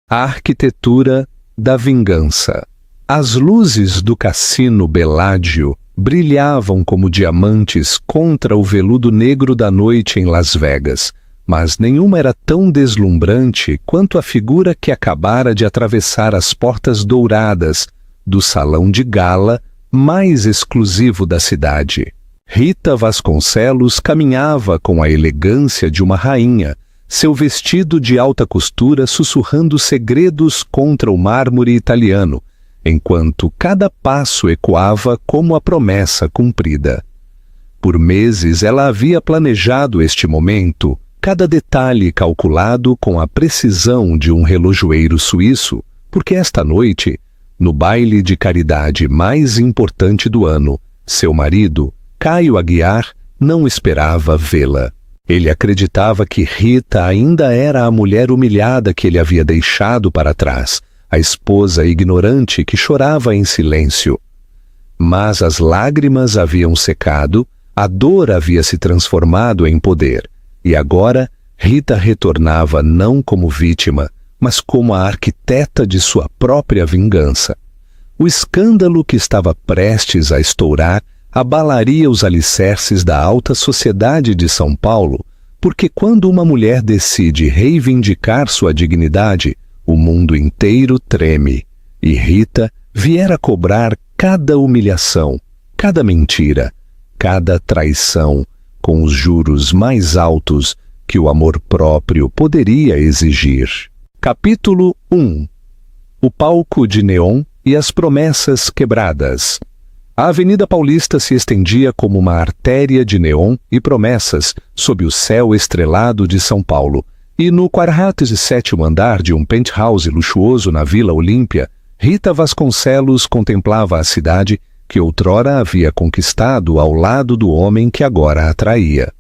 A arquitetura da vingança. As luzes do cassino Bellagio brilhavam como diamantes contra o veludo negro da noite em Las Vegas, mas nenhuma era tão deslumbrante quanto a figura que acabara de atravessar as portas douradas do salão de gala mais exclusivo da cidade. Rita Vasconcelos caminhava com a elegância de uma rainha, seu vestido de alta costura sussurrando segredos contra o mármore italiano, enquanto cada passo ecoava como a promessa cumprida. Por meses ela havia planejado este momento, cada detalhe calculado com a precisão de um relojoeiro suíço, porque esta noite, no baile de caridade mais importante do ano, seu marido, Caio Aguiar, não esperava vê-la. Ele acreditava que Rita ainda era a mulher humilhada que ele havia deixado para trás, a esposa ignorante que chorava em silêncio. Mas as lágrimas haviam secado, a dor havia se transformado em poder, e agora Rita retornava não como vítima, mas como a arquiteta de sua própria vingança. O escândalo que estava prestes a estourar abalaria os alicerces da alta sociedade de São Paulo, porque quando uma mulher decide reivindicar sua dignidade, o mundo inteiro treme, e Rita viera cobrar cada humilhação, cada mentira, cada traição, com os juros mais altos que o amor próprio poderia exigir. Capítulo 1. O palco de neon e as promessas quebradas. A Avenida Paulista se estendia como uma artéria de neon e promessas sob o céu estrelado de São Paulo, e no 47º andar de um penthouse luxuoso na Vila Olímpia, Rita Vasconcelos contemplava a cidade que outrora havia conquistado ao lado do homem que agora a atraía.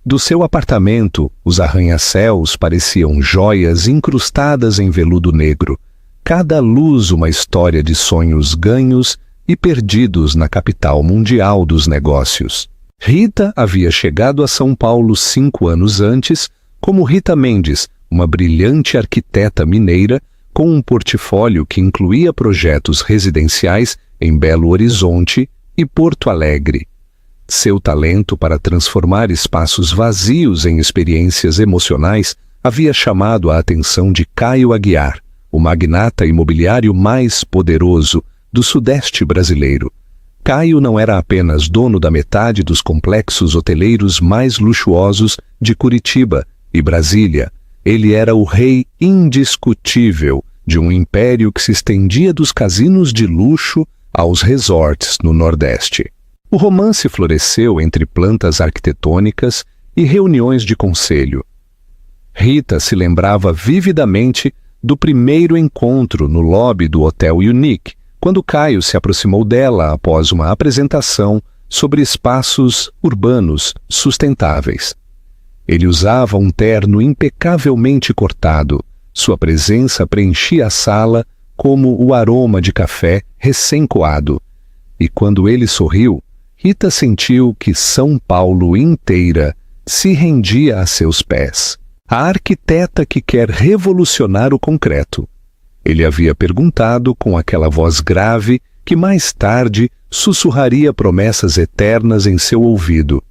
Do seu apartamento, os arranha-céus pareciam joias incrustadas em veludo negro, cada luz uma história de sonhos ganhos e perdidos na capital mundial dos negócios. Rita havia chegado a São Paulo 5 anos antes, como Rita Mendes, uma brilhante arquiteta mineira, com um portfólio que incluía projetos residenciais em Belo Horizonte e Porto Alegre. Seu talento para transformar espaços vazios em experiências emocionais havia chamado a atenção de Caio Aguiar, o magnata imobiliário mais poderoso do Sudeste brasileiro. Caio não era apenas dono da metade dos complexos hoteleiros mais luxuosos de Curitiba e Brasília, ele era o rei indiscutível de um império que se estendia dos casinos de luxo aos resorts no Nordeste. O romance floresceu entre plantas arquitetônicas e reuniões de conselho. Rita se lembrava vividamente do primeiro encontro no lobby do Hotel Unique, quando Caio se aproximou dela após uma apresentação sobre espaços urbanos sustentáveis. Ele usava um terno impecavelmente cortado. Sua presença preenchia a sala como o aroma de café recém-coado. E quando ele sorriu, Rita sentiu que São Paulo inteira se rendia a seus pés. A arquiteta que quer revolucionar o concreto. Ele havia perguntado com aquela voz grave que mais tarde sussurraria promessas eternas em seu ouvido.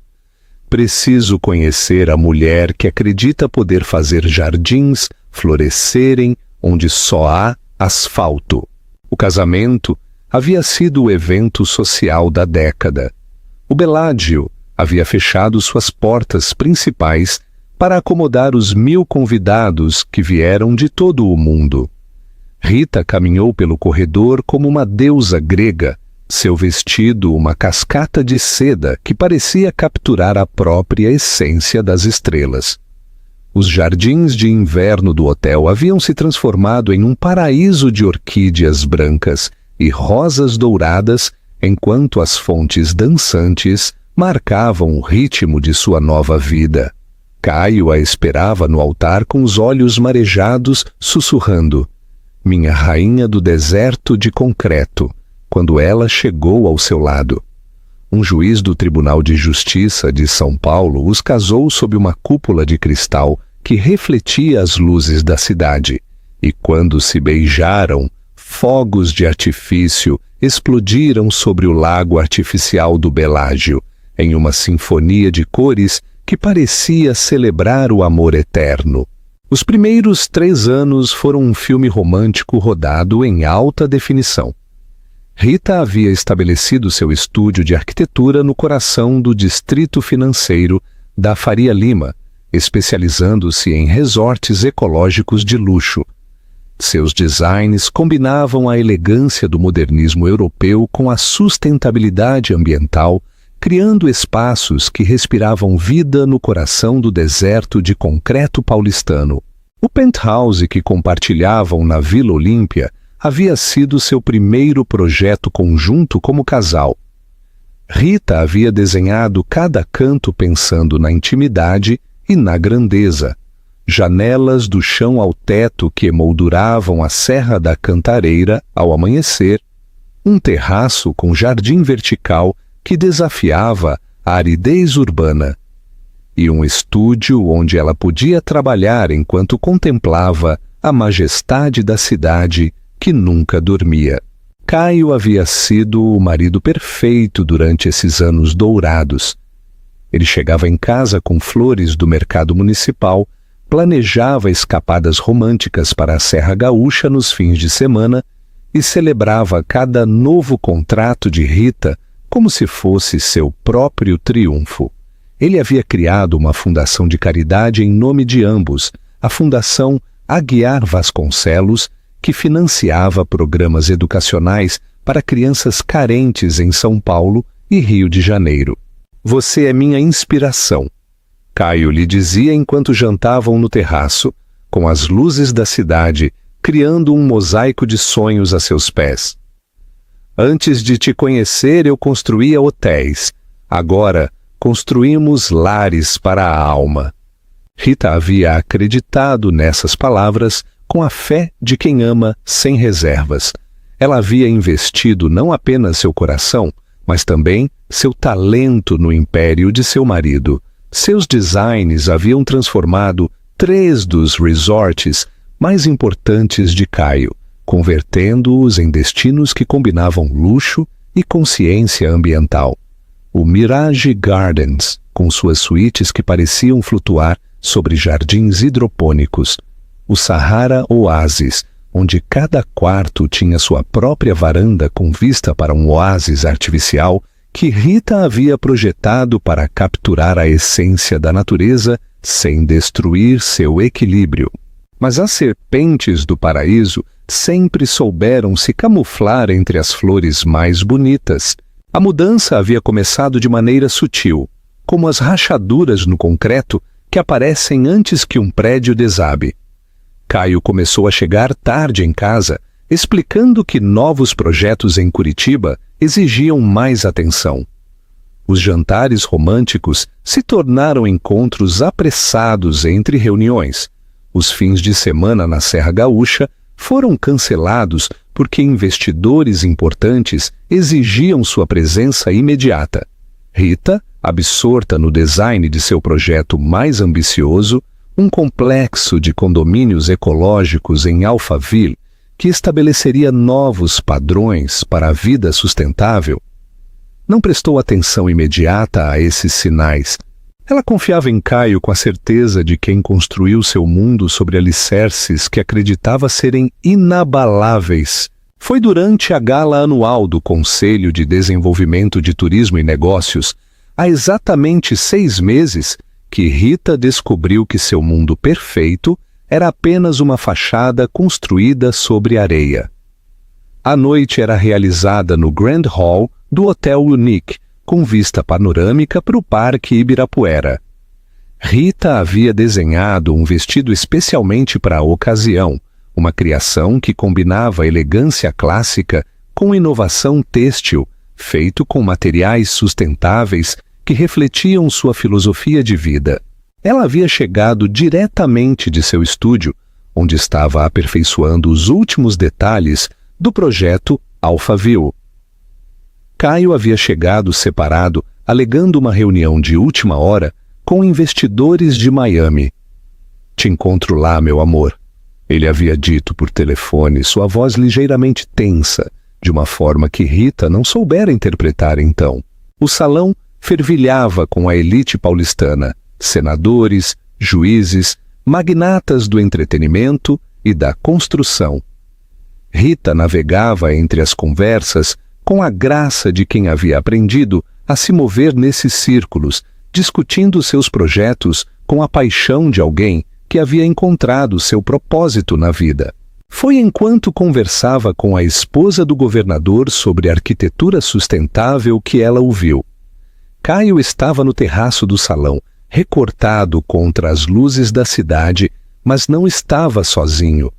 Preciso conhecer a mulher que acredita poder fazer jardins florescerem onde só há asfalto. O casamento havia sido o evento social da década. O Bellagio havia fechado suas portas principais para acomodar os 1000 convidados que vieram de todo o mundo. Rita caminhou pelo corredor como uma deusa grega, seu vestido uma cascata de seda que parecia capturar a própria essência das estrelas. Os jardins de inverno do hotel haviam se transformado em um paraíso de orquídeas brancas e rosas douradas, enquanto as fontes dançantes marcavam o ritmo de sua nova vida. Caio a esperava no altar com os olhos marejados, sussurrando: "Minha rainha do deserto de concreto", quando ela chegou ao seu lado. Um juiz do Tribunal de Justiça de São Paulo os casou sob uma cúpula de cristal que refletia as luzes da cidade, E quando se beijaram, fogos de artifício explodiram sobre o lago artificial do Belágio, em uma sinfonia de cores que parecia celebrar o amor eterno. Os primeiros 3 anos foram um filme romântico rodado em alta definição. Rita havia estabelecido seu estúdio de arquitetura no coração do distrito financeiro da Faria Lima, especializando-se em resorts ecológicos de luxo. Seus designs combinavam a elegância do modernismo europeu com a sustentabilidade ambiental, criando espaços que respiravam vida no coração do deserto de concreto paulistano. O penthouse que compartilhavam na Vila Olímpia havia sido seu primeiro projeto conjunto como casal. Rita havia desenhado cada canto pensando na intimidade e na grandeza. Janelas do chão ao teto que emolduravam a Serra da Cantareira ao amanhecer, um terraço com jardim vertical que desafiava a aridez urbana, e um estúdio onde ela podia trabalhar enquanto contemplava a majestade da cidade que nunca dormia. Caio havia sido o marido perfeito durante esses anos dourados. Ele chegava em casa com flores do mercado municipal, planejava escapadas românticas para a Serra Gaúcha nos fins de semana e celebrava cada novo contrato de Rita como se fosse seu próprio triunfo. Ele havia criado uma fundação de caridade em nome de ambos, a Fundação Aguiar Vasconcelos, que financiava programas educacionais para crianças carentes em São Paulo e Rio de Janeiro. "Você é minha inspiração", Caio lhe dizia enquanto jantavam no terraço, com as luzes da cidade, criando um mosaico de sonhos a seus pés. "Antes de te conhecer, eu construía hotéis. Agora, construímos lares para a alma." Rita havia acreditado nessas palavras com a fé de quem ama sem reservas. Ela havia investido não apenas seu coração, mas também seu talento no império de seu marido. Seus designs haviam transformado 3 dos resorts mais importantes de Caio, convertendo-os em destinos que combinavam luxo e consciência ambiental. O Mirage Gardens, com suas suítes que pareciam flutuar sobre jardins hidropônicos. O Sahara Oasis, onde cada quarto tinha sua própria varanda com vista para um oásis artificial que Rita havia projetado para capturar a essência da natureza sem destruir seu equilíbrio. Mas as serpentes do paraíso sempre souberam se camuflar entre as flores mais bonitas. A mudança havia começado de maneira sutil, como as rachaduras no concreto que aparecem antes que um prédio desabe. Caio começou a chegar tarde em casa, explicando que novos projetos em Curitiba exigiam mais atenção. Os jantares românticos se tornaram encontros apressados entre reuniões. Os fins de semana na Serra Gaúcha foram cancelados porque investidores importantes exigiam sua presença imediata. Rita, absorta no design de seu projeto mais ambicioso, um complexo de condomínios ecológicos em Alphaville, que estabeleceria novos padrões para a vida sustentável, não prestou atenção imediata a esses sinais. Ela confiava em Caio com a certeza de quem construiu seu mundo sobre alicerces que acreditava serem inabaláveis. Foi durante a gala anual do Conselho de Desenvolvimento de Turismo e Negócios, há exatamente 6 meses, que Rita descobriu que seu mundo perfeito era apenas uma fachada construída sobre areia. A noite era realizada no Grand Hall do Hotel Unique, com vista panorâmica para o Parque Ibirapuera. Rita havia desenhado um vestido especialmente para a ocasião, uma criação que combinava elegância clássica com inovação têxtil, feito com materiais sustentáveis que refletiam sua filosofia de vida. Ela havia chegado diretamente de seu estúdio, onde estava aperfeiçoando os últimos detalhes do projeto Alphaville. Caio havia chegado separado, alegando uma reunião de última hora com investidores de Miami. "Te encontro lá, meu amor." Ele havia dito por telefone, sua voz ligeiramente tensa, de uma forma que Rita não soubera interpretar então. O salão fervilhava com a elite paulistana, senadores, juízes, magnatas do entretenimento e da construção. Rita navegava entre as conversas com a graça de quem havia aprendido a se mover nesses círculos, discutindo seus projetos com a paixão de alguém que havia encontrado seu propósito na vida. Foi enquanto conversava com a esposa do governador sobre arquitetura sustentável que ela o viu. Caio estava no terraço do salão, recortado contra as luzes da cidade, mas não estava sozinho.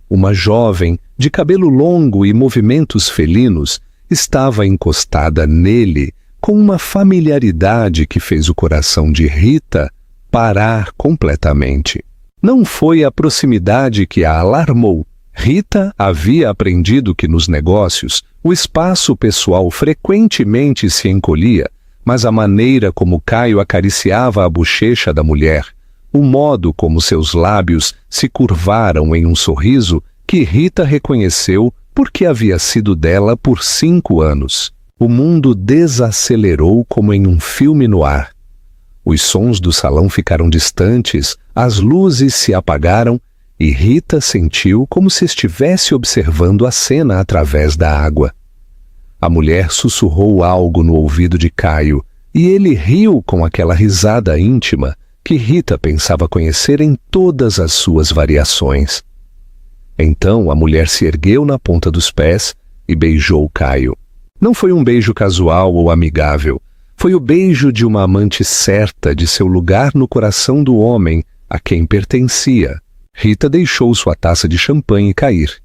Uma jovem, de cabelo longo e movimentos felinos, estava encostada nele com uma familiaridade que fez o coração de Rita parar completamente. Não foi a proximidade que a alarmou. Rita havia aprendido que nos negócios o espaço pessoal frequentemente se encolhia, mas a maneira como Caio acariciava a bochecha da mulher, o modo como seus lábios se curvaram em um sorriso que Rita reconheceu porque havia sido dela por 5 anos. O mundo desacelerou como em um filme no ar. Os sons do salão ficaram distantes, as luzes se apagaram e Rita sentiu como se estivesse observando a cena através da água. A mulher sussurrou algo no ouvido de Caio e ele riu com aquela risada íntima que Rita pensava conhecer em todas as suas variações. Então a mulher se ergueu na ponta dos pés e beijou Caio. Não foi um beijo casual ou amigável. Foi o beijo de uma amante certa de seu lugar no coração do homem a quem pertencia. Rita deixou sua taça de champanhe cair.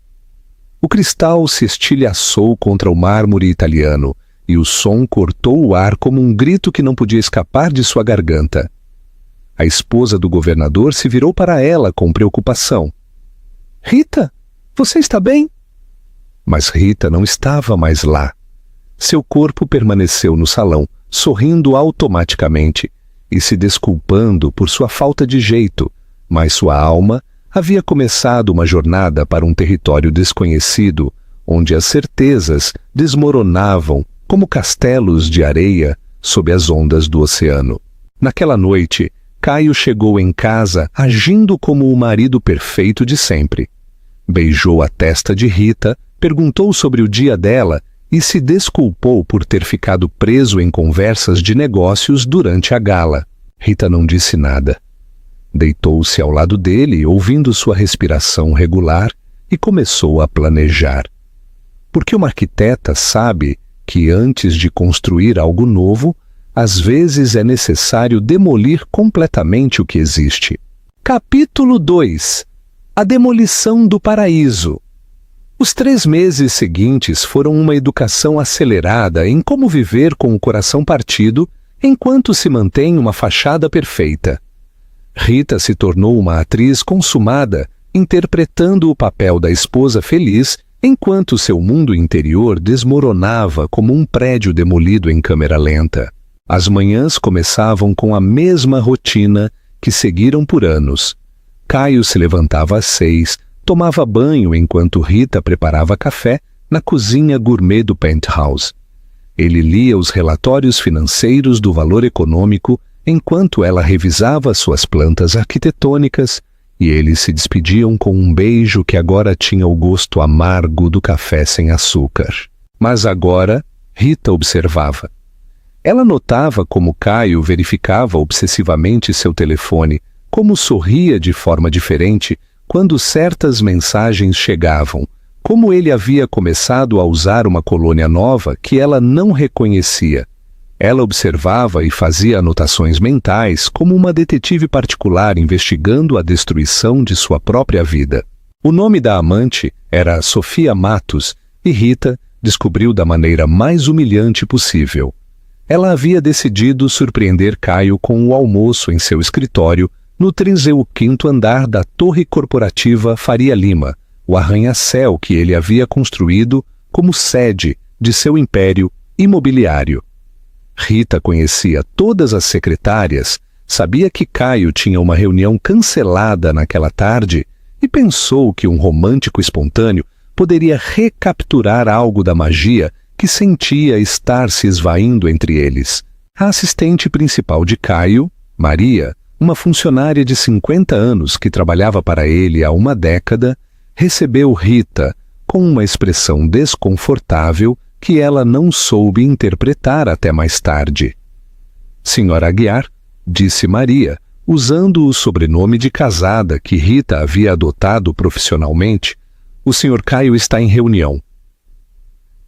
O cristal se estilhaçou contra o mármore italiano e o som cortou o ar como um grito que não podia escapar de sua garganta. A esposa do governador se virou para ela com preocupação. "Rita, você está bem?" Mas Rita não estava mais lá. Seu corpo permaneceu no salão, sorrindo automaticamente e se desculpando por sua falta de jeito, mas sua alma havia começado uma jornada para um território desconhecido, onde as certezas desmoronavam como castelos de areia sob as ondas do oceano. Naquela noite, Caio chegou em casa agindo como o marido perfeito de sempre. Beijou a testa de Rita, perguntou sobre o dia dela e se desculpou por ter ficado preso em conversas de negócios durante a gala. Rita não disse nada. Deitou-se ao lado dele, ouvindo sua respiração regular, e começou a planejar. Porque uma arquiteta sabe que antes de construir algo novo, às vezes é necessário demolir completamente o que existe. Capítulo 2. A demolição do paraíso. Os 3 meses seguintes foram uma educação acelerada em como viver com o coração partido enquanto se mantém uma fachada perfeita. Rita se tornou uma atriz consumada, interpretando o papel da esposa feliz enquanto seu mundo interior desmoronava como um prédio demolido em câmera lenta. As manhãs começavam com a mesma rotina que seguiram por anos. Caio se levantava às 6, tomava banho enquanto Rita preparava café na cozinha gourmet do penthouse. Ele lia os relatórios financeiros do valor econômico enquanto ela revisava suas plantas arquitetônicas e eles se despediam com um beijo que agora tinha o gosto amargo do café sem açúcar. Mas agora, Rita observava. Ela notava como Caio verificava obsessivamente seu telefone, como sorria de forma diferente quando certas mensagens chegavam, como ele havia começado a usar uma colônia nova que ela não reconhecia. Ela observava e fazia anotações mentais como uma detetive particular investigando a destruição de sua própria vida. O nome da amante era Sofia Matos e Rita descobriu da maneira mais humilhante possível. Ela havia decidido surpreender Caio com o almoço em seu escritório no 35º andar da torre corporativa Faria Lima, o arranha-céu que ele havia construído como sede de seu império imobiliário. Rita conhecia todas as secretárias, sabia que Caio tinha uma reunião cancelada naquela tarde e pensou que um romântico espontâneo poderia recapturar algo da magia que sentia estar se esvaindo entre eles. A assistente principal de Caio, Maria, uma funcionária de 50 anos que trabalhava para ele há uma década, recebeu Rita com uma expressão desconfortável que ela não soube interpretar até mais tarde. Senhora Aguiar, disse Maria, usando o sobrenome de casada que Rita havia adotado profissionalmente, o Sr. Caio está em reunião.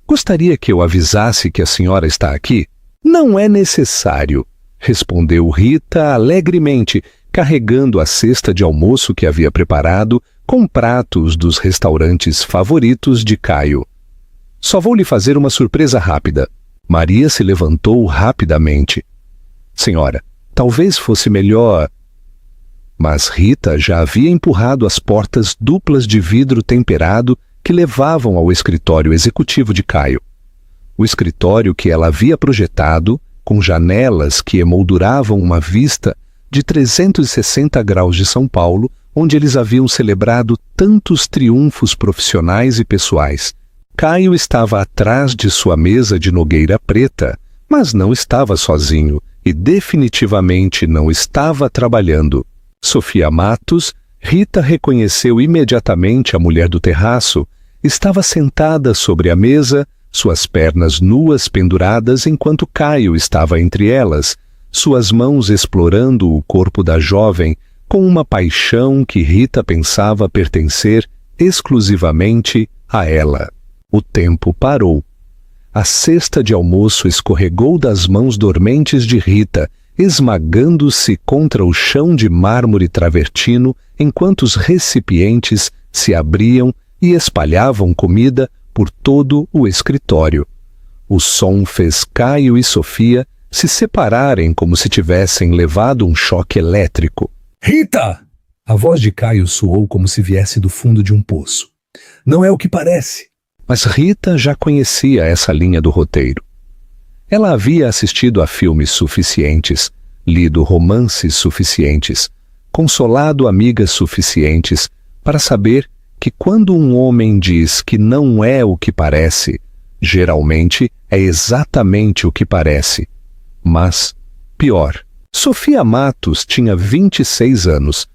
Gostaria que eu avisasse que a senhora está aqui? Não é necessário, respondeu Rita alegremente, carregando a cesta de almoço que havia preparado com pratos dos restaurantes favoritos de Caio. Só vou lhe fazer uma surpresa rápida. Maria se levantou rapidamente. Senhora, talvez fosse melhor... Mas Rita já havia empurrado as portas duplas de vidro temperado que levavam ao escritório executivo de Caio. O escritório que ela havia projetado, com janelas que emolduravam uma vista de 360 graus de São Paulo, onde eles haviam celebrado tantos triunfos profissionais e pessoais. Caio estava atrás de sua mesa de nogueira preta, mas não estava sozinho e definitivamente não estava trabalhando. Sofia Matos, Rita reconheceu imediatamente a mulher do terraço, estava sentada sobre a mesa, suas pernas nuas penduradas enquanto Caio estava entre elas, suas mãos explorando o corpo da jovem com uma paixão que Rita pensava pertencer exclusivamente a ela. O tempo parou. A cesta de almoço escorregou das mãos dormentes de Rita, esmagando-se contra o chão de mármore travertino enquanto os recipientes se abriam e espalhavam comida por todo o escritório. O som fez Caio e Sofia se separarem como se tivessem levado um choque elétrico. Rita! A voz de Caio soou como se viesse do fundo de um poço. Não é o que parece. Mas Rita já conhecia essa linha do roteiro. Ela havia assistido a filmes suficientes, lido romances suficientes, consolado amigas suficientes para saber que quando um homem diz que não é o que parece, geralmente é exatamente o que parece. Mas, pior, Sofia Matos tinha 26 anos.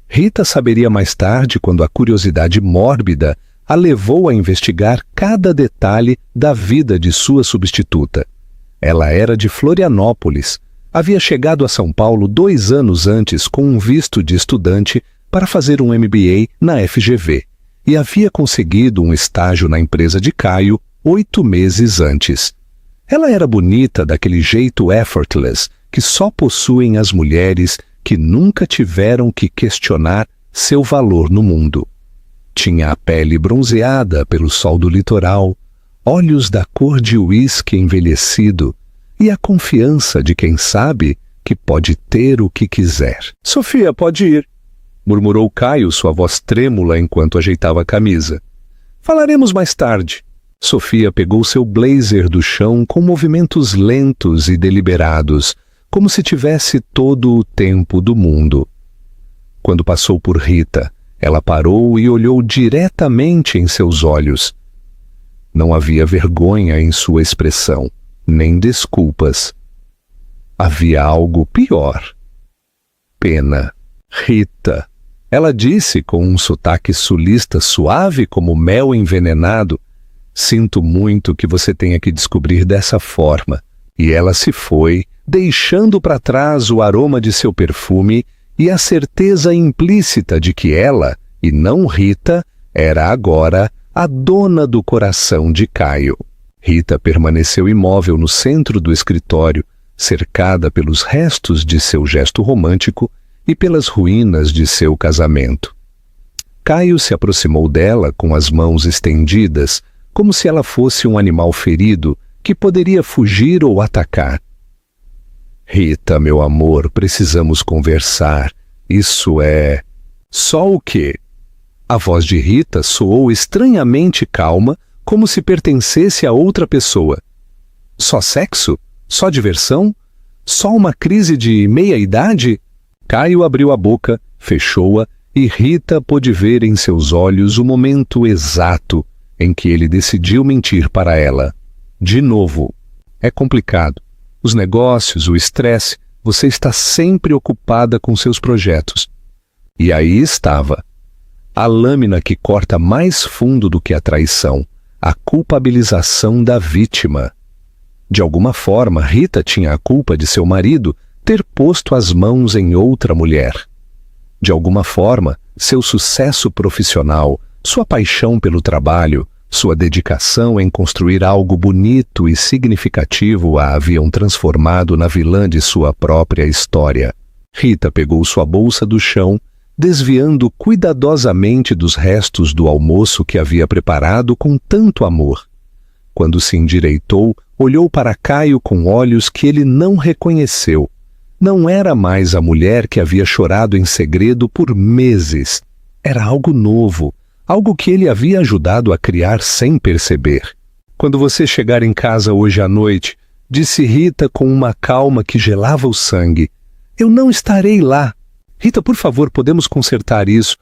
Rita saberia mais tarde quando a curiosidade mórbida a levou a investigar cada detalhe da vida de sua substituta. Ela era de Florianópolis, havia chegado a São Paulo 2 anos antes com um visto de estudante para fazer um MBA na FGV e havia conseguido um estágio na empresa de Caio 8 meses antes. Ela era bonita daquele jeito effortless que só possuem as mulheres que nunca tiveram que questionar seu valor no mundo. Tinha a pele bronzeada pelo sol do litoral, olhos da cor de uísque envelhecido e a confiança de quem sabe que pode ter o que quiser. Sofia, pode ir, murmurou Caio, sua voz trêmula enquanto ajeitava a camisa. Falaremos mais tarde. Sofia pegou seu blazer do chão com movimentos lentos e deliberados, como se tivesse todo o tempo do mundo. Quando passou por Rita, ela parou e olhou diretamente em seus olhos. Não havia vergonha em sua expressão, nem desculpas. Havia algo pior. Pena. Rita. Ela disse com um sotaque sulista suave como mel envenenado: sinto muito que você tenha que descobrir dessa forma. E ela se foi, deixando para trás o aroma de seu perfume e a certeza implícita de que ela, e não Rita, era agora a dona do coração de Caio. Rita permaneceu imóvel no centro do escritório, cercada pelos restos de seu gesto romântico e pelas ruínas de seu casamento. Caio se aproximou dela com as mãos estendidas, como se ela fosse um animal ferido que poderia fugir ou atacar. Rita, meu amor, precisamos conversar. Isso é... Só o quê? A voz de Rita soou estranhamente calma, como se pertencesse a outra pessoa. Só sexo? Só diversão? Só uma crise de meia-idade? Caio abriu a boca, fechou-a e Rita pôde ver em seus olhos o momento exato em que ele decidiu mentir para ela. De novo, é complicado. Os negócios, o estresse, você está sempre ocupada com seus projetos. E aí estava. A lâmina que corta mais fundo do que a traição, a culpabilização da vítima. De alguma forma, Rita tinha a culpa de seu marido ter posto as mãos em outra mulher. De alguma forma, seu sucesso profissional, sua paixão pelo trabalho, sua dedicação em construir algo bonito e significativo a haviam transformado na vilã de sua própria história. Rita pegou sua bolsa do chão, desviando cuidadosamente dos restos do almoço que havia preparado com tanto amor. Quando se endireitou, olhou para Caio com olhos que ele não reconheceu. Não era mais a mulher que havia chorado em segredo por meses. Era algo novo, algo que ele havia ajudado a criar sem perceber. Quando você chegar em casa hoje à noite, disse Rita com uma calma que gelava o sangue, eu não estarei lá. Rita, por favor, podemos consertar isso.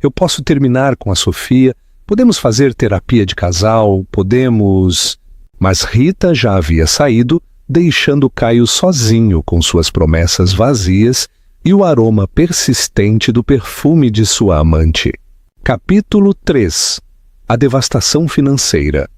Eu posso terminar com a Sofia, podemos fazer terapia de casal, podemos... Mas Rita já havia saído, deixando Caio sozinho com suas promessas vazias e o aroma persistente do perfume de sua amante. Capítulo 3. A devastação financeira.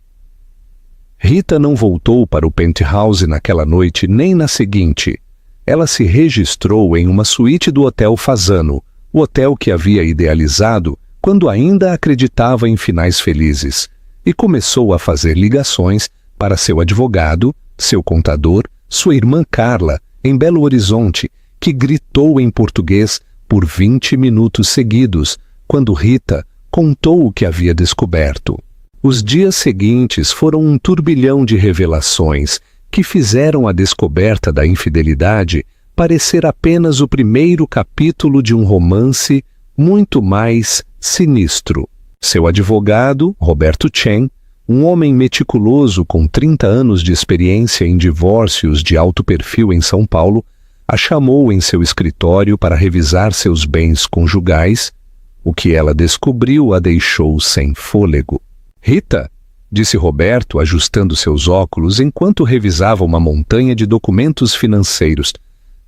Rita não voltou para o penthouse naquela noite nem na seguinte. Ela se registrou em uma suíte do Hotel Fasano, o hotel que havia idealizado quando ainda acreditava em finais felizes, e começou a fazer ligações para seu advogado, seu contador, sua irmã Carla, em Belo Horizonte, que gritou em português por 20 minutos seguidos, quando Rita contou o que havia descoberto. Os dias seguintes foram um turbilhão de revelações que fizeram a descoberta da infidelidade parecer apenas o primeiro capítulo de um romance muito mais sinistro. Seu advogado, Roberto Chen, um homem meticuloso com 30 anos de experiência em divórcios de alto perfil em São Paulo, a chamou em seu escritório para revisar seus bens conjugais. O que ela descobriu a deixou sem fôlego. Rita, disse Roberto, ajustando seus óculos enquanto revisava uma montanha de documentos financeiros,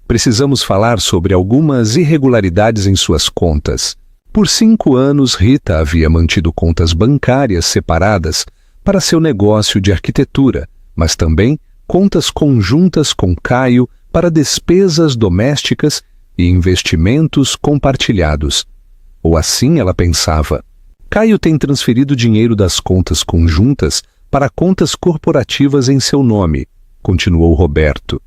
precisamos falar sobre algumas irregularidades em suas contas. Por 5 anos, Rita havia mantido contas bancárias separadas para seu negócio de arquitetura, mas também contas conjuntas com Caio para despesas domésticas e investimentos compartilhados. Ou assim ela pensava. Caio tem transferido dinheiro das contas conjuntas para contas corporativas em seu nome, continuou Roberto.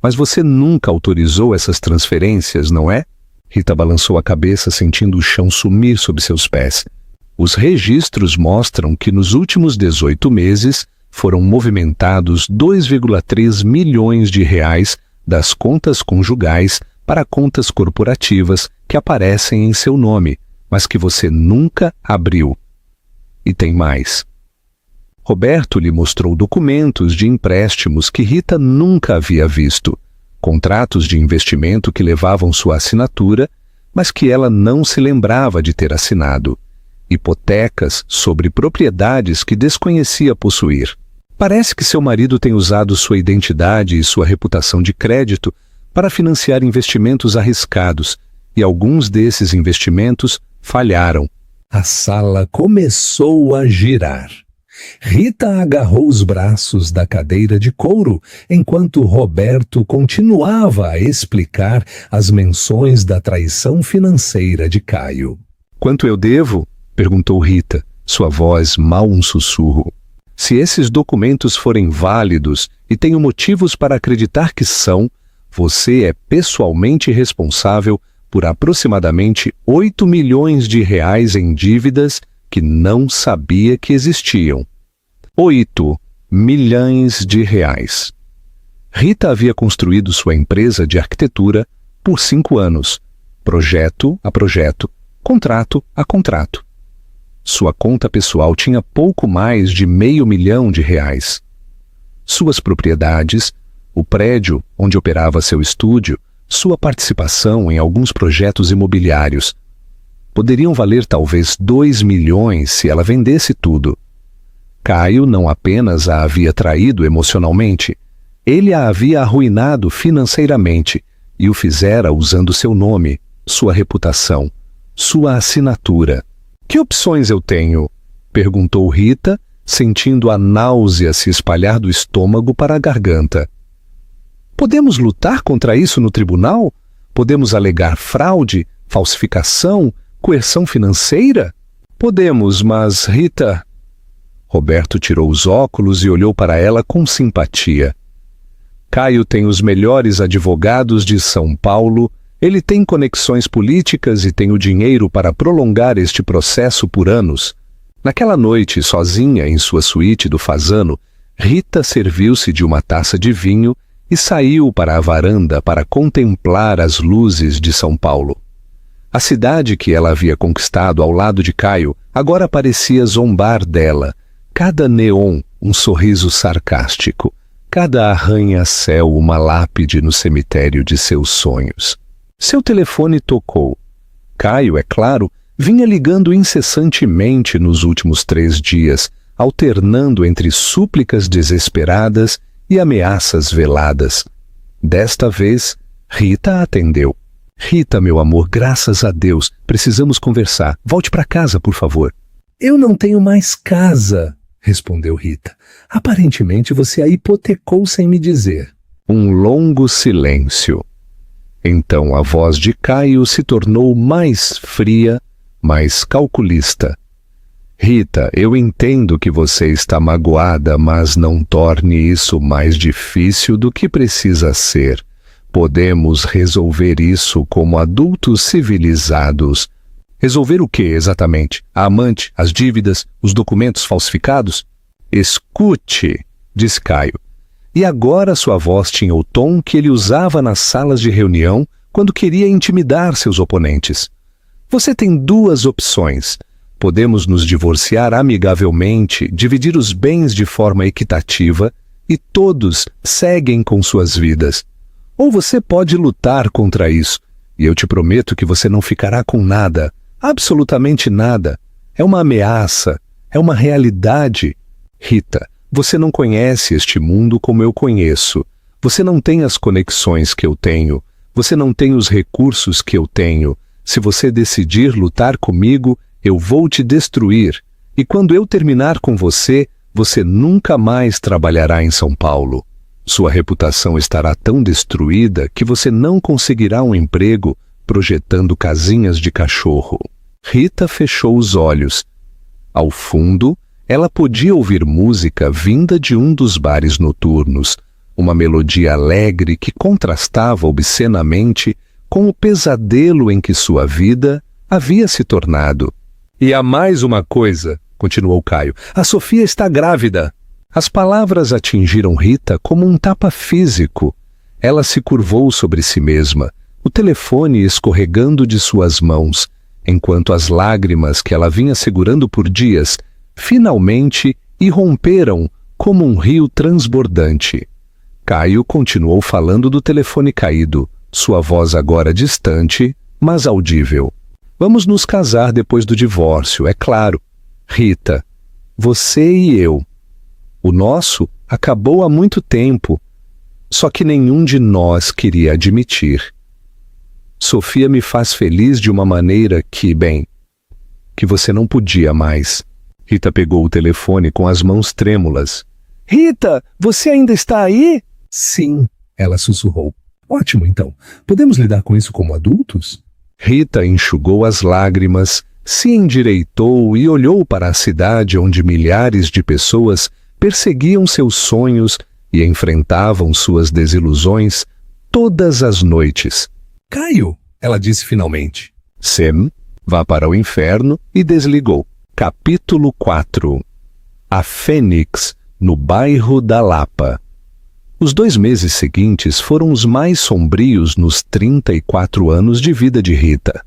Mas você nunca autorizou essas transferências, não é? Rita balançou a cabeça, sentindo o chão sumir sob seus pés. Os registros mostram que nos últimos 18 meses foram movimentados 2,3 milhões de reais das contas conjugais para contas corporativas que aparecem em seu nome, mas que você nunca abriu. E tem mais. Roberto lhe mostrou documentos de empréstimos que Rita nunca havia visto, contratos de investimento que levavam sua assinatura, mas que ela não se lembrava de ter assinado, hipotecas sobre propriedades que desconhecia possuir. Parece que seu marido tem usado sua identidade e sua reputação de crédito para financiar investimentos arriscados, e alguns desses investimentos falharam. A sala começou a girar. Rita agarrou os braços da cadeira de couro, enquanto Roberto continuava a explicar as menções da traição financeira de Caio. Quanto eu devo? Perguntou Rita, sua voz mal um sussurro. Se esses documentos forem válidos e tenho motivos para acreditar que são, você é pessoalmente responsável por aproximadamente 8 milhões de reais em dívidas que não sabia que existiam. 8 milhões de reais. Rita havia construído sua empresa de arquitetura por 5 anos, projeto a projeto, contrato a contrato. Sua conta pessoal tinha pouco mais de R$500 mil. Suas propriedades, o prédio onde operava seu estúdio, sua participação em alguns projetos imobiliários. Poderiam valer talvez 2 milhões se ela vendesse tudo. Caio não apenas a havia traído emocionalmente, ele a havia arruinado financeiramente e o fizera usando seu nome, sua reputação, sua assinatura. Que opções eu tenho? Perguntou Rita, sentindo a náusea se espalhar do estômago para a garganta. Podemos lutar contra isso no tribunal? Podemos alegar fraude, falsificação, coerção financeira? Podemos, mas Rita... Roberto tirou os óculos e olhou para ela com simpatia. Caio tem os melhores advogados de São Paulo, ele tem conexões políticas e tem o dinheiro para prolongar este processo por anos. Naquela noite, sozinha em sua suíte do Fasano, Rita serviu-se de uma taça de vinho e saiu para a varanda para contemplar as luzes de São Paulo. A cidade que ela havia conquistado ao lado de Caio agora parecia zombar dela. Cada neon, um sorriso sarcástico. Cada arranha-céu, uma lápide no cemitério de seus sonhos. Seu telefone tocou. Caio, é claro, vinha ligando incessantemente nos últimos 3 dias, alternando entre súplicas desesperadas e ameaças veladas. Desta vez, Rita atendeu. Rita, meu amor, graças a Deus, precisamos conversar. Volte para casa, por favor. Eu não tenho mais casa, respondeu Rita. Aparentemente você a hipotecou sem me dizer. Um longo silêncio. Então a voz de Caio se tornou mais fria, mais calculista. Rita, eu entendo que você está magoada, mas não torne isso mais difícil do que precisa ser. Podemos resolver isso como adultos civilizados. Resolver o que exatamente? A amante, as dívidas, os documentos falsificados? Escute, disse Caio. E agora sua voz tinha o tom que ele usava nas salas de reunião quando queria intimidar seus oponentes. Você tem 2 opções. Podemos nos divorciar amigavelmente, dividir os bens de forma equitativa e todos seguem com suas vidas. Ou você pode lutar contra isso, e eu te prometo que você não ficará com nada, absolutamente nada. É uma ameaça, é uma realidade. Rita, você não conhece este mundo como eu conheço. Você não tem as conexões que eu tenho. Você não tem os recursos que eu tenho. Se você decidir lutar comigo, eu vou te destruir. E quando eu terminar com você, você nunca mais trabalhará em São Paulo. Sua reputação estará tão destruída que você não conseguirá um emprego projetando casinhas de cachorro. Rita fechou os olhos. Ao fundo, ela podia ouvir música vinda de um dos bares noturnos, uma melodia alegre que contrastava obscenamente com o pesadelo em que sua vida havia se tornado. E há mais uma coisa, continuou Caio, a Sofia está grávida. As palavras atingiram Rita como um tapa físico. Ela se curvou sobre si mesma, o telefone escorregando de suas mãos, enquanto as lágrimas que ela vinha segurando por dias finalmente irromperam como um rio transbordante. Caio continuou falando do telefone caído, sua voz agora distante, mas audível. Vamos nos casar depois do divórcio, é claro. Rita, você e eu. O nosso acabou há muito tempo, só que nenhum de nós queria admitir. Sofia me faz feliz de uma maneira que, bem, que você não podia mais. Rita pegou o telefone com as mãos trêmulas. Rita, você ainda está aí? Sim, ela sussurrou. Ótimo, então. Podemos lidar com isso como adultos? Rita enxugou as lágrimas, se endireitou e olhou para a cidade onde milhares de pessoas perseguiam seus sonhos e enfrentavam suas desilusões todas as noites. Caio, ela disse finalmente. Sem, vá para o inferno e desligou. Capítulo 4. A Fênix, no bairro da Lapa. Os 2 meses seguintes foram os mais sombrios nos 34 anos de vida de Rita.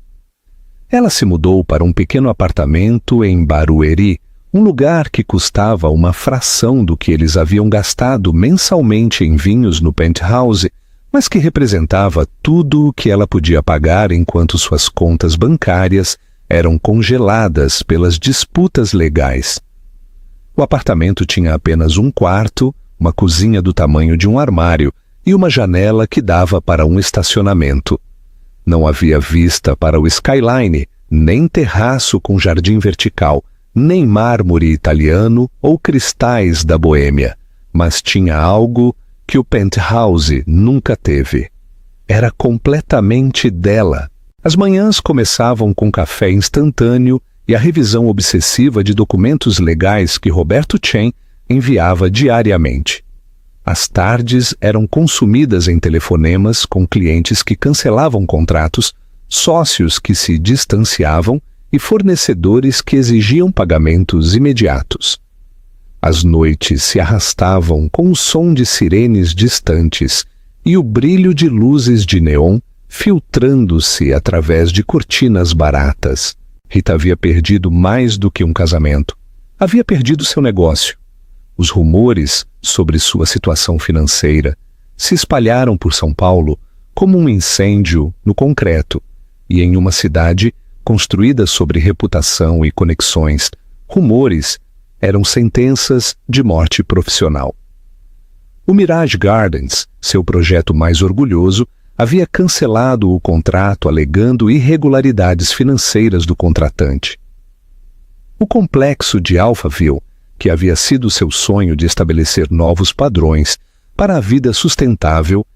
Ela se mudou para um pequeno apartamento em Barueri, um lugar que custava uma fração do que eles haviam gastado mensalmente em vinhos no penthouse, mas que representava tudo o que ela podia pagar enquanto suas contas bancárias eram congeladas pelas disputas legais. O apartamento tinha apenas um quarto, uma cozinha do tamanho de um armário e uma janela que dava para um estacionamento. Não havia vista para o skyline, nem terraço com jardim vertical, nem mármore italiano ou cristais da Boêmia, mas tinha algo que o penthouse nunca teve. Era completamente dela. As manhãs começavam com café instantâneo e a revisão obsessiva de documentos legais que Roberto Chen enviava diariamente. As tardes eram consumidas em telefonemas com clientes que cancelavam contratos, sócios que se distanciavam e fornecedores que exigiam pagamentos imediatos. As noites se arrastavam com o som de sirenes distantes e o brilho de luzes de neon filtrando-se através de cortinas baratas. Rita havia perdido mais do que um casamento. Havia perdido seu negócio. Os rumores sobre sua situação financeira se espalharam por São Paulo como um incêndio no concreto, e em uma cidade construída sobre reputação e conexões, rumores eram sentenças de morte profissional. O Mirage Gardens, seu projeto mais orgulhoso, havia cancelado o contrato alegando irregularidades financeiras do contratante. O complexo de Alphaville, que havia sido seu sonho de estabelecer novos padrões para a vida sustentável,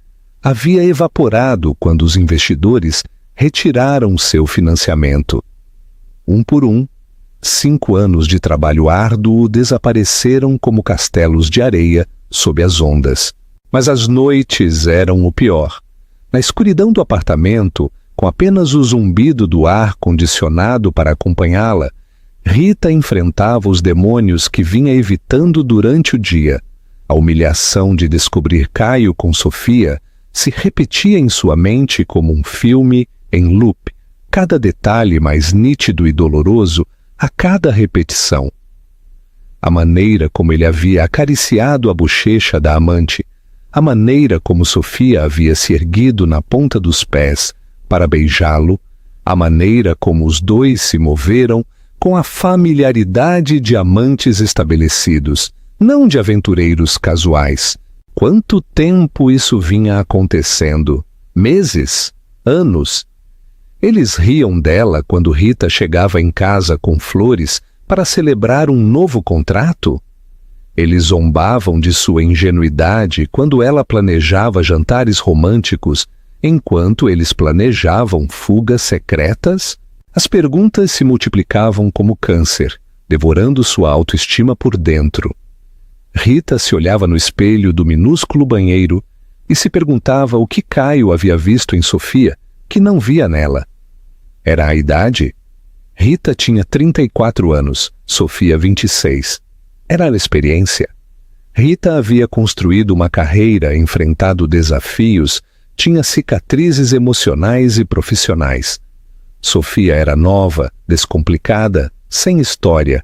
havia evaporado quando os investidores retiraram seu financiamento. Um por um, 5 anos de trabalho árduo desapareceram como castelos de areia sob as ondas. Mas as noites eram o pior. Na escuridão do apartamento, com apenas o zumbido do ar condicionado para acompanhá-la, Rita enfrentava os demônios que vinha evitando durante o dia. A humilhação de descobrir Caio com Sofia se repetia em sua mente como um filme em loop, cada detalhe mais nítido e doloroso a cada repetição. A maneira como ele havia acariciado a bochecha da amante, a maneira como Sofia havia se erguido na ponta dos pés para beijá-lo, a maneira como os dois se moveram com a familiaridade de amantes estabelecidos, não de aventureiros casuais. Quanto tempo isso vinha acontecendo? Meses? Anos? Eles riam dela quando Rita chegava em casa com flores para celebrar um novo contrato? Eles zombavam de sua ingenuidade quando ela planejava jantares românticos, enquanto eles planejavam fugas secretas? As perguntas se multiplicavam como câncer, devorando sua autoestima por dentro. Rita se olhava no espelho do minúsculo banheiro e se perguntava o que Caio havia visto em Sofia, que não via nela. Era a idade? Rita tinha 34 anos, Sofia 26. Era a experiência. Rita havia construído uma carreira, enfrentado desafios, tinha cicatrizes emocionais e profissionais. Sofia era nova, descomplicada, sem história.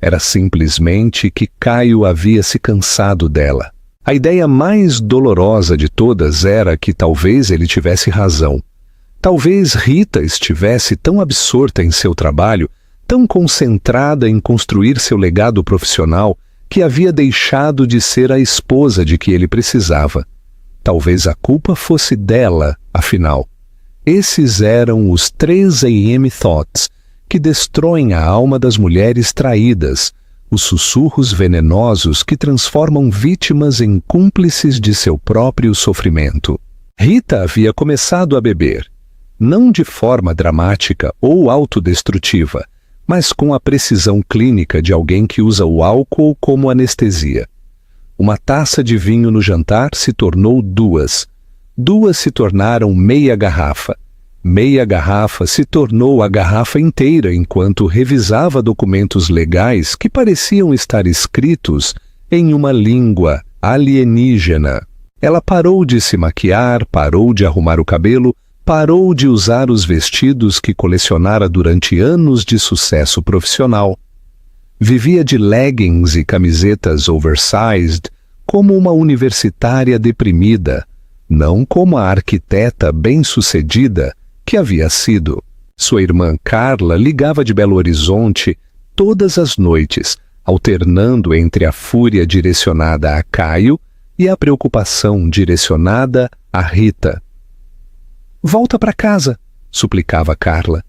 Era simplesmente que Caio havia se cansado dela. A ideia mais dolorosa de todas era que talvez ele tivesse razão. Talvez Rita estivesse tão absorta em seu trabalho, tão concentrada em construir seu legado profissional, que havia deixado de ser a esposa de que ele precisava. Talvez a culpa fosse dela, afinal. Esses eram os 3 AM Thoughts, que destroem a alma das mulheres traídas, os sussurros venenosos que transformam vítimas em cúmplices de seu próprio sofrimento. Rita havia começado a beber, não de forma dramática ou autodestrutiva, mas com a precisão clínica de alguém que usa o álcool como anestesia. Uma taça de vinho no jantar se tornou 2. 2 se tornaram meia garrafa. Meia garrafa se tornou a garrafa inteira enquanto revisava documentos legais que pareciam estar escritos em uma língua alienígena. Ela parou de se maquiar, parou de arrumar o cabelo, parou de usar os vestidos que colecionara durante anos de sucesso profissional. Vivia de leggings e camisetas oversized como uma universitária deprimida, não como a arquiteta bem-sucedida que havia sido. Sua irmã Carla ligava de Belo Horizonte todas as noites, alternando entre a fúria direcionada a Caio e a preocupação direcionada a Rita. "Volta para casa", suplicava Carla.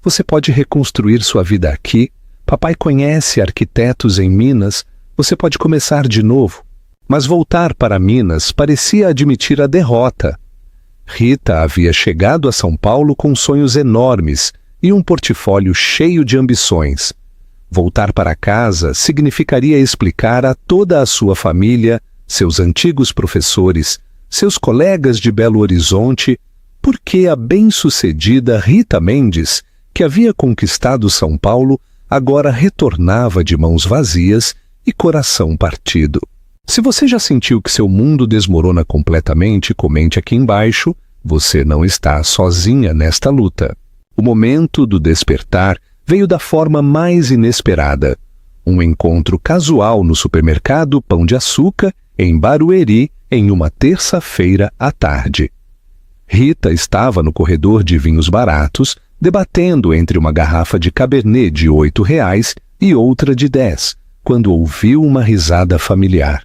"Você pode reconstruir sua vida aqui. Papai conhece arquitetos em Minas. Você pode começar de novo." Mas voltar para Minas parecia admitir a derrota. Rita havia chegado a São Paulo com sonhos enormes e um portfólio cheio de ambições. Voltar para casa significaria explicar a toda a sua família, seus antigos professores, seus colegas de Belo Horizonte, por que a bem-sucedida Rita Mendes, que havia conquistado São Paulo, agora retornava de mãos vazias e coração partido. Se você já sentiu que seu mundo desmorona completamente, comente aqui embaixo. Você não está sozinha nesta luta. O momento do despertar veio da forma mais inesperada. Um encontro casual no supermercado Pão de Açúcar, em Barueri, em uma terça-feira à tarde. Rita estava no corredor de vinhos baratos, debatendo entre uma garrafa de Cabernet de R$ 8 e outra de 10, quando ouviu uma risada familiar.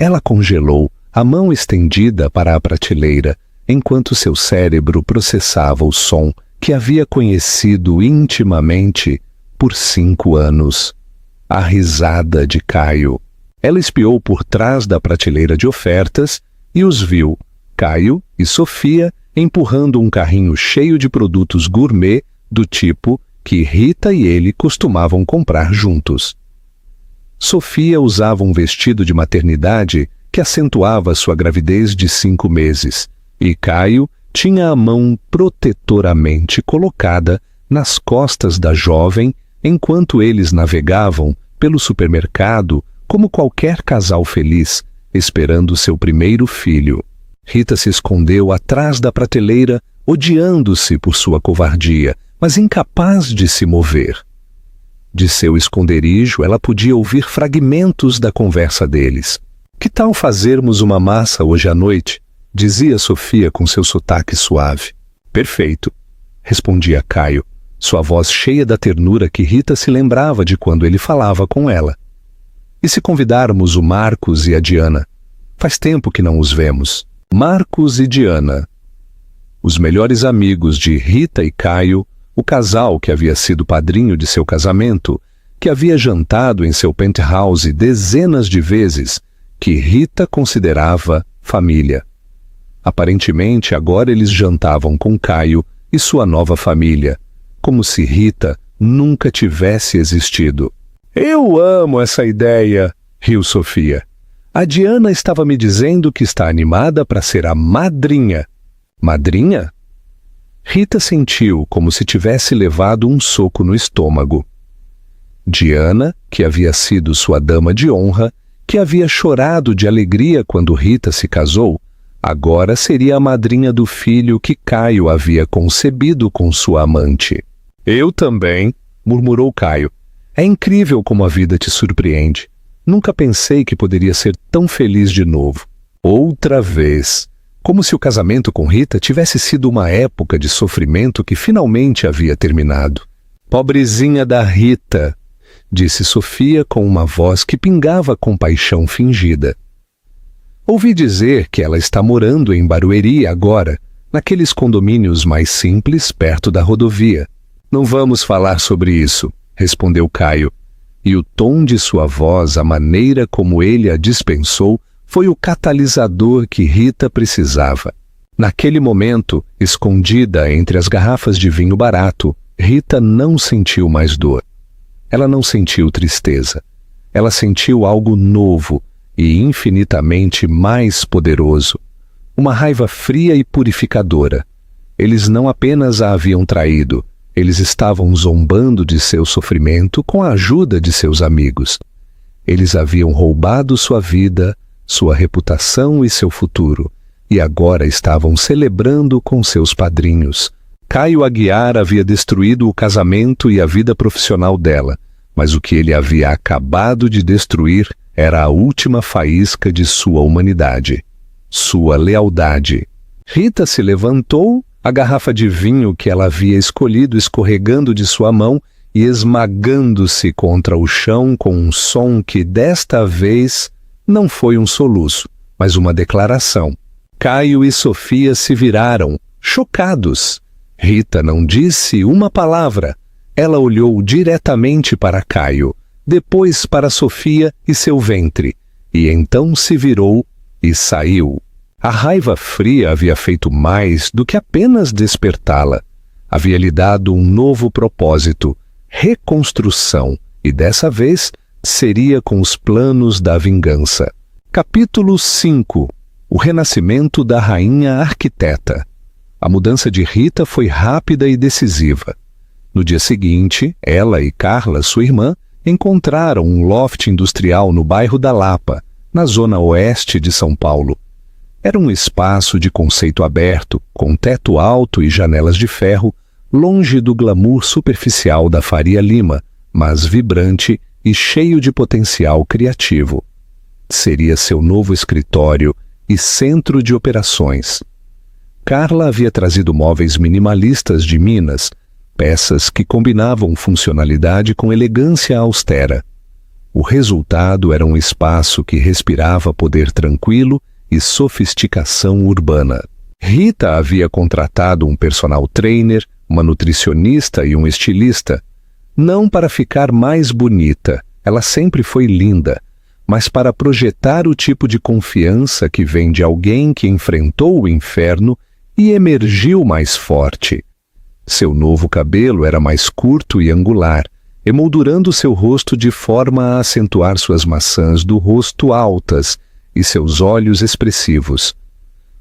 Ela congelou, a mão estendida para a prateleira, enquanto seu cérebro processava o som que havia conhecido intimamente por 5 anos. A risada de Caio. Ela espiou por trás da prateleira de ofertas e os viu, Caio e Sofia, empurrando um carrinho cheio de produtos gourmet do tipo que Rita e ele costumavam comprar juntos. Sofia usava um vestido de maternidade que acentuava sua gravidez de 5 meses, e Caio tinha a mão protetoramente colocada nas costas da jovem enquanto eles navegavam pelo supermercado como qualquer casal feliz, esperando seu primeiro filho. Rita se escondeu atrás da prateleira, odiando-se por sua covardia, mas incapaz de se mover. De seu esconderijo, ela podia ouvir fragmentos da conversa deles. "Que tal fazermos uma massa hoje à noite?", dizia Sofia com seu sotaque suave. "Perfeito", respondia Caio, sua voz cheia da ternura que Rita se lembrava de quando ele falava com ela. "E se convidarmos o Marcos e a Diana? Faz tempo que não os vemos." Marcos e Diana. Os melhores amigos de Rita e Caio, o casal que havia sido padrinho de seu casamento, que havia jantado em seu penthouse dezenas de vezes, que Rita considerava família. Aparentemente, agora eles jantavam com Caio e sua nova família, como se Rita nunca tivesse existido. "Eu amo essa ideia", riu Sofia. "A Diana estava me dizendo que está animada para ser a madrinha." "Madrinha?" Rita sentiu como se tivesse levado um soco no estômago. Diana, que havia sido sua dama de honra, que havia chorado de alegria quando Rita se casou, agora seria a madrinha do filho que Caio havia concebido com sua amante. "Eu também", murmurou Caio. "É incrível como a vida te surpreende. Nunca pensei que poderia ser tão feliz de novo. Outra vez." Como se o casamento com Rita tivesse sido uma época de sofrimento que finalmente havia terminado. "Pobrezinha da Rita", disse Sofia com uma voz que pingava compaixão fingida. "Ouvi dizer que ela está morando em Barueri agora, naqueles condomínios mais simples perto da rodovia." "Não vamos falar sobre isso", respondeu Caio, e o tom de sua voz, a maneira como ele a dispensou, foi o catalisador que Rita precisava. Naquele momento, escondida entre as garrafas de vinho barato, Rita não sentiu mais dor. Ela não sentiu tristeza. Ela sentiu algo novo e infinitamente mais poderoso. Uma raiva fria e purificadora. Eles não apenas a haviam traído, eles estavam zombando de seu sofrimento com a ajuda de seus amigos. Eles haviam roubado sua vida, sua reputação e seu futuro, e agora estavam celebrando com seus padrinhos. Caio Aguiar havia destruído o casamento e a vida profissional dela, mas o que ele havia acabado de destruir era a última faísca de sua humanidade, sua lealdade. Rita se levantou, a garrafa de vinho que ela havia escolhido escorregando de sua mão e esmagando-se contra o chão com um som que, desta vez, não foi um soluço, mas uma declaração. Caio e Sofia se viraram, chocados. Rita não disse uma palavra. Ela olhou diretamente para Caio, depois para Sofia e seu ventre, e então se virou e saiu. A raiva fria havia feito mais do que apenas despertá-la. Havia lhe dado um novo propósito, reconstrução, e dessa vez seria com os planos da vingança. Capítulo 5. O renascimento da rainha arquiteta. A mudança de Rita foi rápida e decisiva. No dia seguinte, ela e Carla, sua irmã, encontraram um loft industrial no bairro da Lapa, na zona oeste de São Paulo. Era um espaço de conceito aberto, com teto alto e janelas de ferro, longe do glamour superficial da Faria Lima, mas vibrante e cheio de potencial criativo. Seria seu novo escritório e centro de operações. Carla havia trazido móveis minimalistas de Minas, peças que combinavam funcionalidade com elegância austera. O resultado era um espaço que respirava poder tranquilo e sofisticação urbana. Rita havia contratado um personal trainer, uma nutricionista e um estilista, não para ficar mais bonita, ela sempre foi linda, mas para projetar o tipo de confiança que vem de alguém que enfrentou o inferno e emergiu mais forte. Seu novo cabelo era mais curto e angular, emoldurando seu rosto de forma a acentuar suas maçãs do rosto altas e seus olhos expressivos.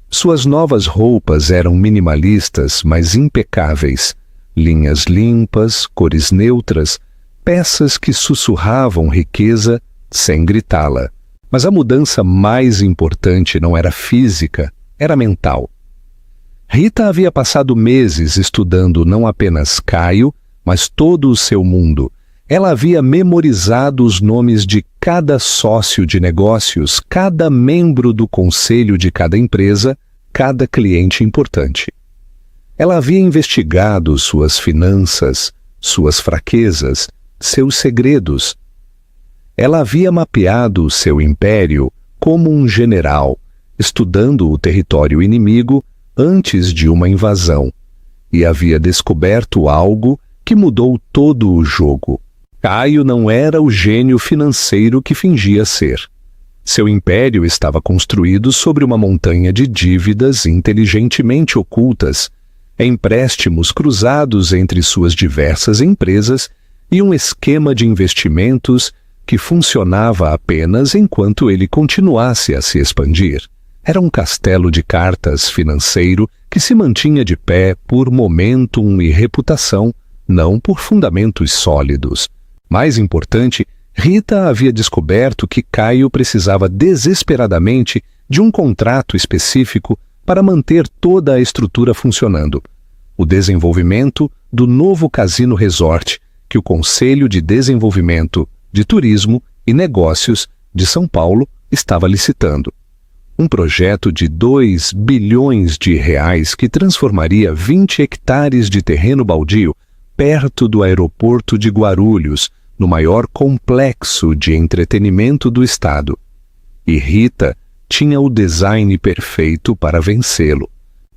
Suas novas roupas eram minimalistas, mas impecáveis. Linhas limpas, cores neutras, peças que sussurravam riqueza sem gritá-la. Mas a mudança mais importante não era física, era mental. Rita havia passado meses estudando não apenas Caio, mas todo o seu mundo. Ela havia memorizado os nomes de cada sócio de negócios, cada membro do conselho de cada empresa, cada cliente importante. Ela havia investigado suas finanças, suas fraquezas, seus segredos. Ela havia mapeado seu império como um general, estudando o território inimigo antes de uma invasão, e havia descoberto algo que mudou todo o jogo. Caio não era o gênio financeiro que fingia ser. Seu império estava construído sobre uma montanha de dívidas inteligentemente ocultas, empréstimos cruzados entre suas diversas empresas e um esquema de investimentos que funcionava apenas enquanto ele continuasse a se expandir. Era um castelo de cartas financeiro que se mantinha de pé por momentum e reputação, não por fundamentos sólidos. Mais importante, Rita havia descoberto que Caio precisava desesperadamente de um contrato específico para manter toda a estrutura funcionando. O desenvolvimento do novo Casino Resort, que o Conselho de Desenvolvimento de Turismo e Negócios de São Paulo estava licitando. Um projeto de 2 bilhões de reais que transformaria 20 hectares de terreno baldio perto do aeroporto de Guarulhos, no maior complexo de entretenimento do estado. E Rita tinha o design perfeito para vencê-lo.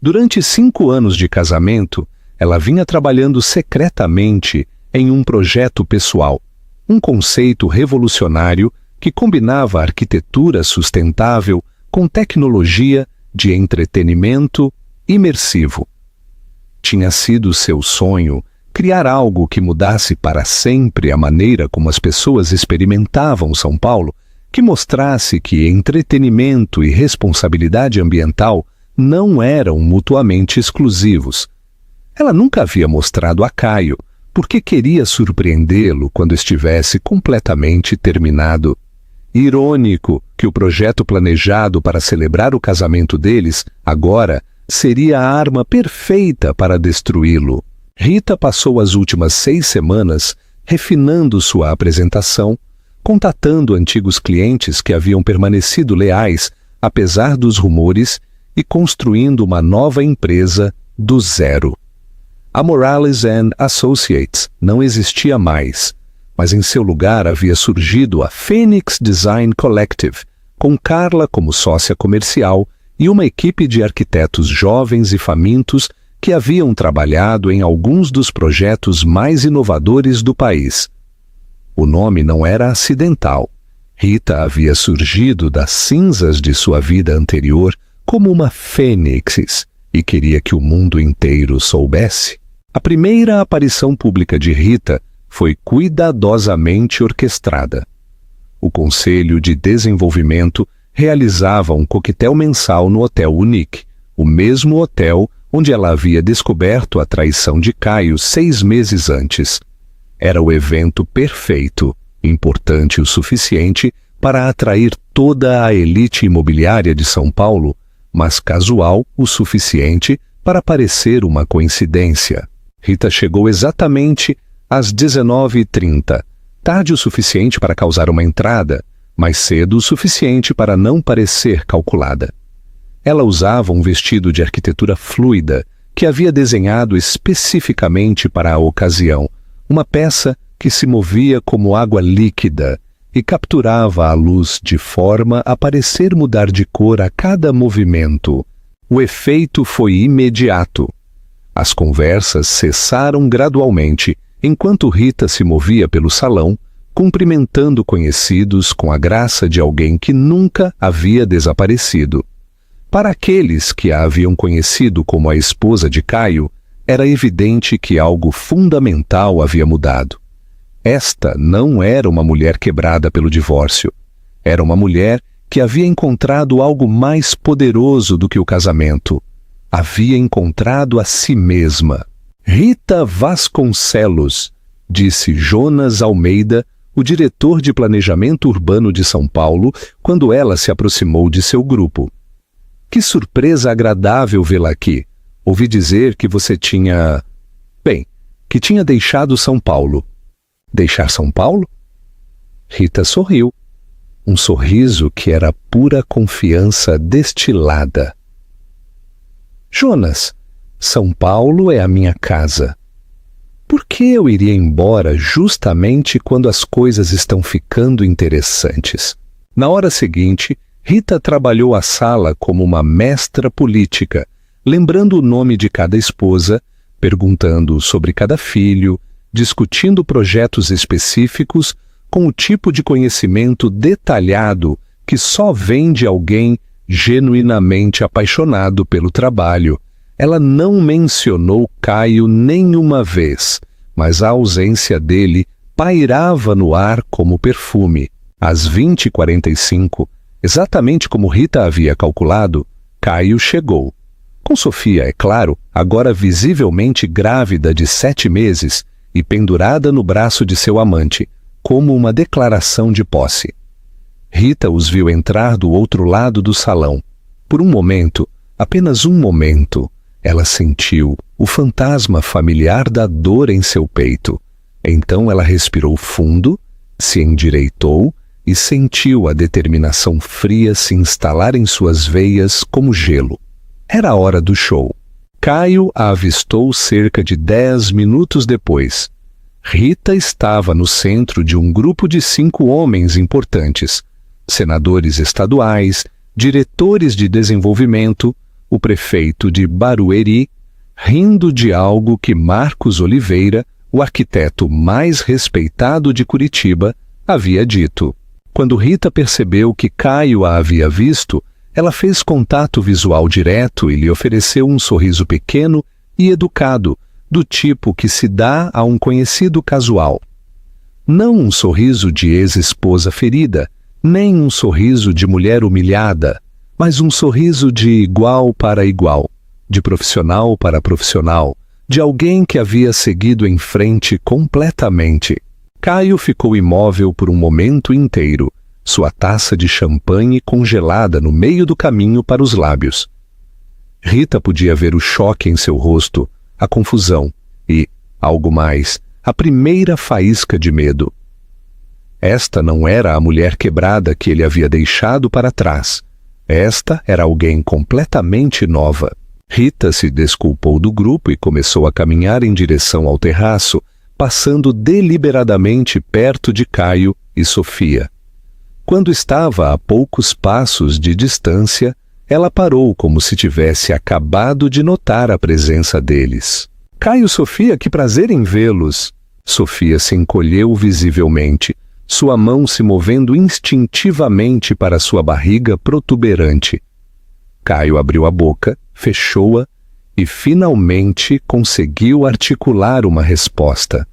Durante 5 anos de casamento, ela vinha trabalhando secretamente em um projeto pessoal, um conceito revolucionário que combinava arquitetura sustentável com tecnologia de entretenimento imersivo. Tinha sido seu sonho criar algo que mudasse para sempre a maneira como as pessoas experimentavam São Paulo, que mostrasse que entretenimento e responsabilidade ambiental não eram mutuamente exclusivos. Ela nunca havia mostrado a Caio, porque queria surpreendê-lo quando estivesse completamente terminado. Irônico que o projeto planejado para celebrar o casamento deles, agora, seria a arma perfeita para destruí-lo. Rita passou as últimas 6 semanas refinando sua apresentação, contatando antigos clientes que haviam permanecido leais, apesar dos rumores, e construindo uma nova empresa do zero. A Morales & Associates não existia mais, mas em seu lugar havia surgido a Phoenix Design Collective, com Carla como sócia comercial e uma equipe de arquitetos jovens e famintos que haviam trabalhado em alguns dos projetos mais inovadores do país. O nome não era acidental. Rita havia surgido das cinzas de sua vida anterior como uma fênix e queria que o mundo inteiro soubesse. A primeira aparição pública de Rita foi cuidadosamente orquestrada. O Conselho de Desenvolvimento realizava um coquetel mensal no Hotel Unique, o mesmo hotel onde ela havia descoberto a traição de Caio 6 meses antes. Era o evento perfeito, importante o suficiente para atrair toda a elite imobiliária de São Paulo, mas casual o suficiente para parecer uma coincidência. Rita chegou exatamente às 19h30, tarde o suficiente para causar uma entrada, mas cedo o suficiente para não parecer calculada. Ela usava um vestido de arquitetura fluida que havia desenhado especificamente para a ocasião, uma peça que se movia como água líquida e capturava a luz de forma a parecer mudar de cor a cada movimento. O efeito foi imediato. As conversas cessaram gradualmente enquanto Rita se movia pelo salão, cumprimentando conhecidos com a graça de alguém que nunca havia desaparecido. Para aqueles que a haviam conhecido como a esposa de Caio, era evidente que algo fundamental havia mudado. Esta não era uma mulher quebrada pelo divórcio. Era uma mulher que havia encontrado algo mais poderoso do que o casamento. Havia encontrado a si mesma. Rita Vasconcelos, disse Jonas Almeida, o diretor de planejamento urbano de São Paulo, quando ela se aproximou de seu grupo. Que surpresa agradável vê-la aqui. Ouvi dizer que você tinha... que tinha deixado São Paulo. Deixar São Paulo? Rita sorriu. Um sorriso que era pura confiança destilada. Jonas, São Paulo é a minha casa. Por que eu iria embora justamente quando as coisas estão ficando interessantes? Na hora seguinte, Rita trabalhou a sala como uma mestra política, lembrando o nome de cada esposa, perguntando sobre cada filho, discutindo projetos específicos com o tipo de conhecimento detalhado que só vem de alguém genuinamente apaixonado pelo trabalho. Ela não mencionou Caio nenhuma vez, mas a ausência dele pairava no ar como perfume. Às 20h45, exatamente como Rita havia calculado, Caio chegou. Com Sofia, é claro, agora visivelmente grávida de 7 meses e pendurada no braço de seu amante, como uma declaração de posse. Rita os viu entrar do outro lado do salão. Por um momento, apenas um momento, ela sentiu o fantasma familiar da dor em seu peito. Então ela respirou fundo, se endireitou e sentiu a determinação fria se instalar em suas veias como gelo. Era a hora do show. Caio a avistou cerca de 10 minutos depois. Rita estava no centro de um grupo de 5 homens importantes, senadores estaduais, diretores de desenvolvimento, o prefeito de Barueri, rindo de algo que Marcos Oliveira, o arquiteto mais respeitado de Curitiba, havia dito. Quando Rita percebeu que Caio a havia visto, ela fez contato visual direto e lhe ofereceu um sorriso pequeno e educado, do tipo que se dá a um conhecido casual. Não um sorriso de ex-esposa ferida, nem um sorriso de mulher humilhada, mas um sorriso de igual para igual, de profissional para profissional, de alguém que havia seguido em frente completamente. Caio ficou imóvel por um momento inteiro, sua taça de champanhe congelada no meio do caminho para os lábios. Rita podia ver o choque em seu rosto, a confusão e, algo mais, a primeira faísca de medo. Esta não era a mulher quebrada que ele havia deixado para trás. Esta era alguém completamente nova. Rita se desculpou do grupo e começou a caminhar em direção ao terraço, passando deliberadamente perto de Caio e Sofia. Quando estava a poucos passos de distância, ela parou como se tivesse acabado de notar a presença deles. Caio e Sofia, que prazer em vê-los! Sofia se encolheu visivelmente, sua mão se movendo instintivamente para sua barriga protuberante. Caio abriu a boca, fechou-a e finalmente conseguiu articular uma resposta.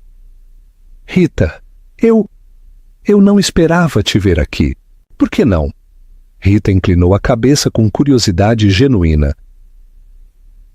Rita, eu não esperava te ver aqui. Por que não? Rita inclinou a cabeça com curiosidade genuína.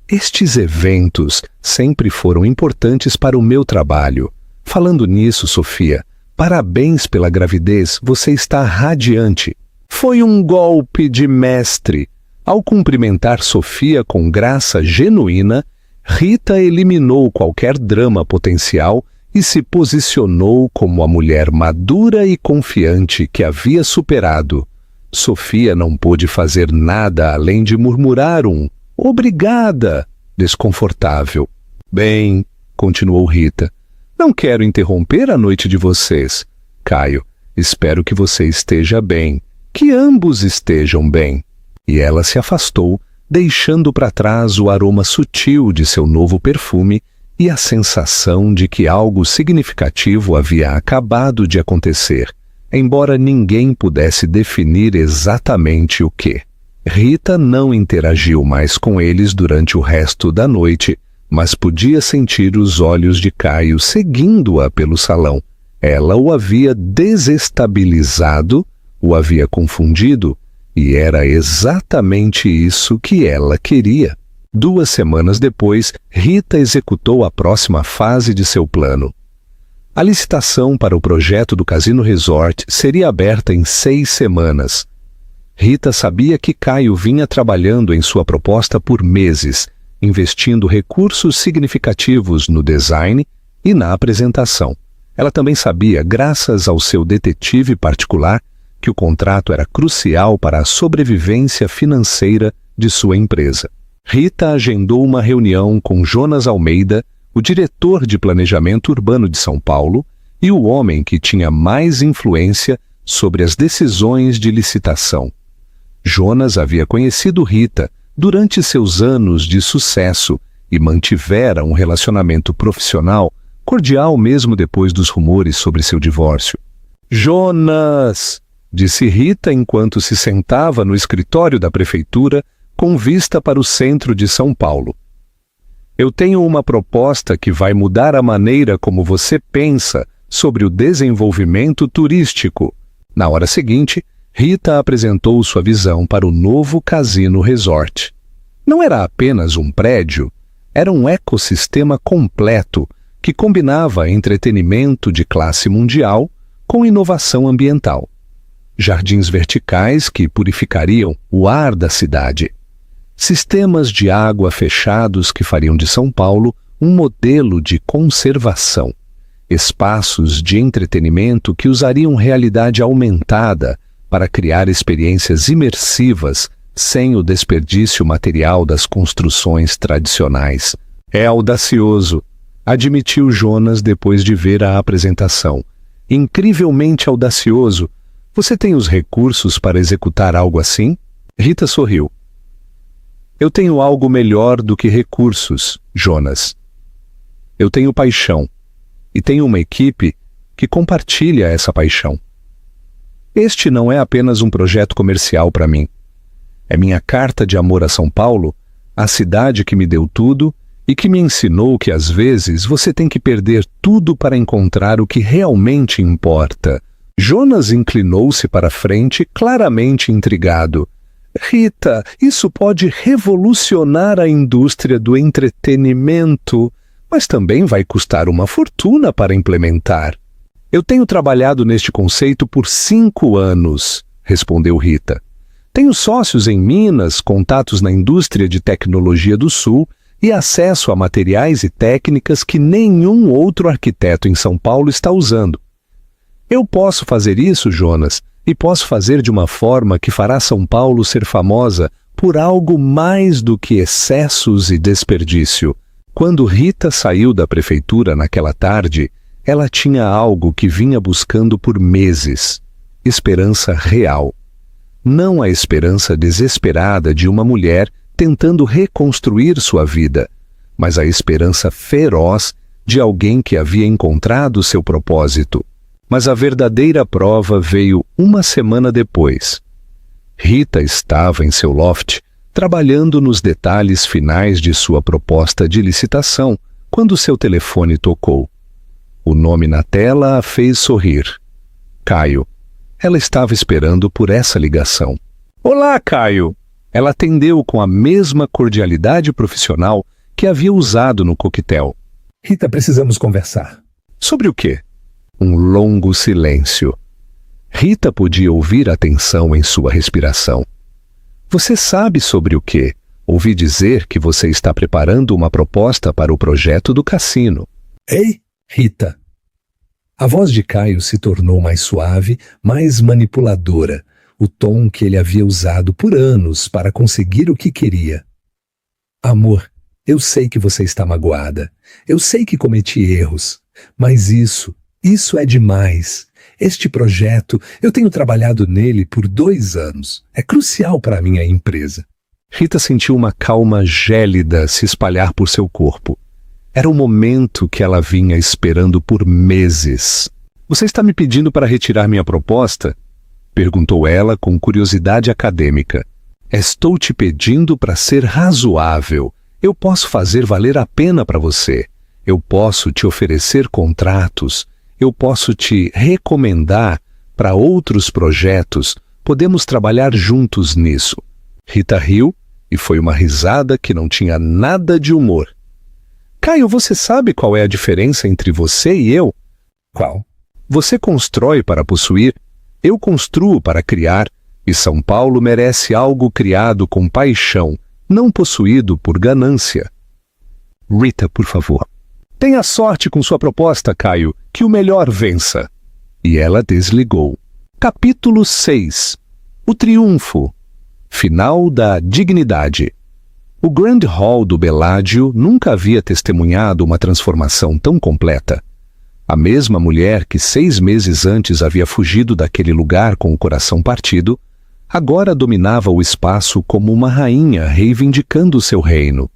Estes eventos sempre foram importantes para o meu trabalho. Falando nisso, Sofia, parabéns pela gravidez, você está radiante. Foi um golpe de mestre. Ao cumprimentar Sofia com graça genuína, Rita eliminou qualquer drama potencial e se posicionou como a mulher madura e confiante que havia superado. Sofia não pôde fazer nada além de murmurar um "obrigada", desconfortável. Bem, continuou Rita, não quero interromper a noite de vocês. Caio, espero que você esteja bem, que ambos estejam bem. E ela se afastou, deixando para trás o aroma sutil de seu novo perfume e a sensação de que algo significativo havia acabado de acontecer, embora ninguém pudesse definir exatamente o que. Rita não interagiu mais com eles durante o resto da noite, mas podia sentir os olhos de Caio seguindo-a pelo salão. Ela o havia desestabilizado, o havia confundido, e era exatamente isso que ela queria. 2 semanas depois, Rita executou a próxima fase de seu plano. A licitação para o projeto do Casino Resort seria aberta em 6 semanas. Rita sabia que Caio vinha trabalhando em sua proposta por meses, investindo recursos significativos no design e na apresentação. Ela também sabia, graças ao seu detetive particular, que o contrato era crucial para a sobrevivência financeira de sua empresa. Rita agendou uma reunião com Jonas Almeida, o diretor de planejamento urbano de São Paulo, e o homem que tinha mais influência sobre as decisões de licitação. Jonas havia conhecido Rita durante seus anos de sucesso e mantivera um relacionamento profissional cordial mesmo depois dos rumores sobre seu divórcio. "Jonas!", disse Rita enquanto se sentava no escritório da prefeitura com vista para o centro de São Paulo. "Eu tenho uma proposta que vai mudar a maneira como você pensa sobre o desenvolvimento turístico." Na hora seguinte, Rita apresentou sua visão para o novo Casino Resort. Não era apenas um prédio, era um ecossistema completo que combinava entretenimento de classe mundial com inovação ambiental. Jardins verticais que purificariam o ar da cidade. Sistemas de água fechados que fariam de São Paulo um modelo de conservação. Espaços de entretenimento que usariam realidade aumentada para criar experiências imersivas sem o desperdício material das construções tradicionais. "É audacioso", admitiu Jonas depois de ver a apresentação. "Incrivelmente audacioso. Você tem os recursos para executar algo assim?" Rita sorriu. "Eu tenho algo melhor do que recursos, Jonas. Eu tenho paixão, e tenho uma equipe que compartilha essa paixão. Este não é apenas um projeto comercial para mim. É minha carta de amor a São Paulo, a cidade que me deu tudo e que me ensinou que às vezes você tem que perder tudo para encontrar o que realmente importa." Jonas inclinou-se para frente, claramente intrigado. "Rita, isso pode revolucionar a indústria do entretenimento, mas também vai custar uma fortuna para implementar." "Eu tenho trabalhado neste conceito por 5 anos, respondeu Rita. "Tenho sócios em Minas, contatos na indústria de tecnologia do Sul e acesso a materiais e técnicas que nenhum outro arquiteto em São Paulo está usando. Eu posso fazer isso, Jonas, e posso fazer de uma forma que fará São Paulo ser famosa por algo mais do que excessos e desperdício. Quando Rita saiu da prefeitura naquela tarde, ela tinha algo que vinha buscando por meses: esperança real. Não a esperança desesperada de uma mulher tentando reconstruir sua vida, mas a esperança feroz de alguém que havia encontrado seu propósito. Mas a verdadeira prova veio uma semana depois. Rita estava em seu loft, trabalhando nos detalhes finais de sua proposta de licitação, quando seu telefone tocou. O nome na tela a fez sorrir. Caio. Ela estava esperando por essa ligação. Olá, Caio! Ela atendeu com a mesma cordialidade profissional que havia usado no coquetel. Rita, precisamos conversar. Sobre o quê? Um longo silêncio. Rita podia ouvir a tensão em sua respiração. Você sabe sobre o quê? Ouvi dizer que você está preparando uma proposta para o projeto do cassino. Ei, Rita! A voz de Caio se tornou mais suave, mais manipuladora, o tom que ele havia usado por anos para conseguir o que queria. Amor, eu sei que você está magoada. Eu sei que cometi erros. Mas isso é demais. Este projeto, eu tenho trabalhado nele por 2 anos. É crucial para a minha empresa. Rita sentiu uma calma gélida se espalhar por seu corpo. Era o momento que ela vinha esperando por meses. Você está me pedindo para retirar minha proposta? Perguntou ela com curiosidade acadêmica. Estou te pedindo para ser razoável. Eu posso fazer valer a pena para você. Eu posso te oferecer contratos. Eu posso te recomendar para outros projetos. Podemos trabalhar juntos nisso. Rita riu e foi uma risada que não tinha nada de humor. Caio, você sabe qual é a diferença entre você e eu? Qual? Você constrói para possuir, eu construo para criar, e São Paulo merece algo criado com paixão, não possuído por ganância. Rita, por favor. Tenha sorte com sua proposta, Caio, que o melhor vença. E ela desligou. Capítulo 6. O triunfo. Final da dignidade. O Grand Hall do Bellagio nunca havia testemunhado uma transformação tão completa. A mesma mulher que 6 meses antes havia fugido daquele lugar com o coração partido, agora dominava o espaço como uma rainha reivindicando seu reino.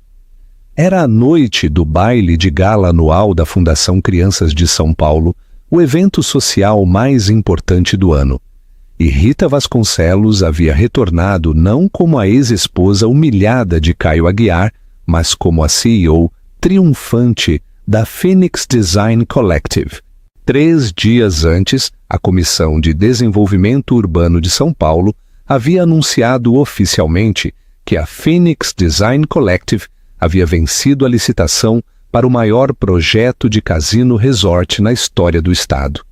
Era a noite do baile de gala anual da Fundação Crianças de São Paulo, o evento social mais importante do ano. E Rita Vasconcelos havia retornado não como a ex-esposa humilhada de Caio Aguiar, mas como a CEO triunfante da Phoenix Design Collective. 3 dias antes, a Comissão de Desenvolvimento Urbano de São Paulo havia anunciado oficialmente que a Phoenix Design Collective havia vencido a licitação para o maior projeto de cassino resort na história do estado.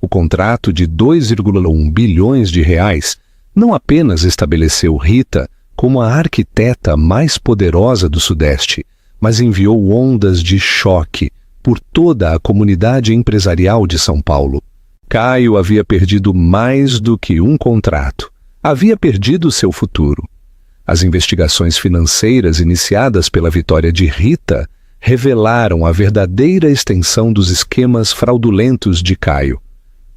O contrato de 2,1 bilhões de reais não apenas estabeleceu Rita como a arquiteta mais poderosa do Sudeste, mas enviou ondas de choque por toda a comunidade empresarial de São Paulo. Caio havia perdido mais do que um contrato. Havia perdido seu futuro. As investigações financeiras iniciadas pela vitória de Rita revelaram a verdadeira extensão dos esquemas fraudulentos de Caio.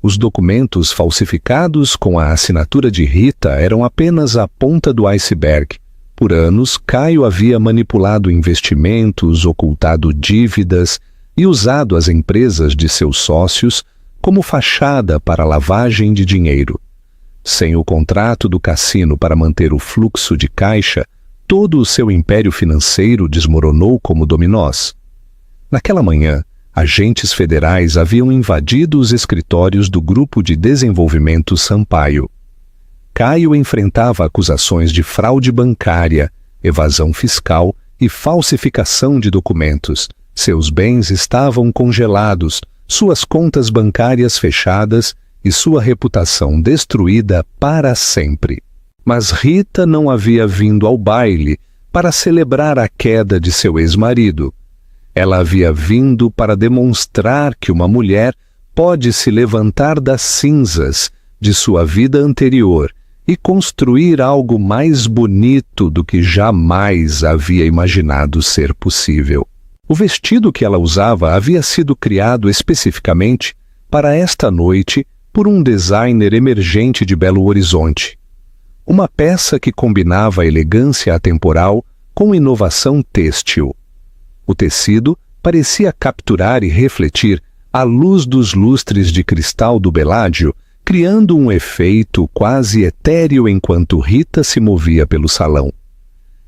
Os documentos falsificados com a assinatura de Rita eram apenas a ponta do iceberg. Por anos, Caio havia manipulado investimentos, ocultado dívidas e usado as empresas de seus sócios como fachada para lavagem de dinheiro. Sem o contrato do cassino para manter o fluxo de caixa, todo o seu império financeiro desmoronou como dominós. Naquela manhã, agentes federais haviam invadido os escritórios do Grupo de Desenvolvimento Sampaio. Caio enfrentava acusações de fraude bancária, evasão fiscal e falsificação de documentos. Seus bens estavam congelados, suas contas bancárias fechadas e sua reputação destruída para sempre. Mas Rita não havia vindo ao baile para celebrar a queda de seu ex-marido. Ela havia vindo para demonstrar que uma mulher pode se levantar das cinzas de sua vida anterior e construir algo mais bonito do que jamais havia imaginado ser possível. O vestido que ela usava havia sido criado especificamente para esta noite por um designer emergente de Belo Horizonte. Uma peça que combinava a elegância atemporal com inovação têxtil. O tecido parecia capturar e refletir a luz dos lustres de cristal do Belladio, criando um efeito quase etéreo enquanto Rita se movia pelo salão.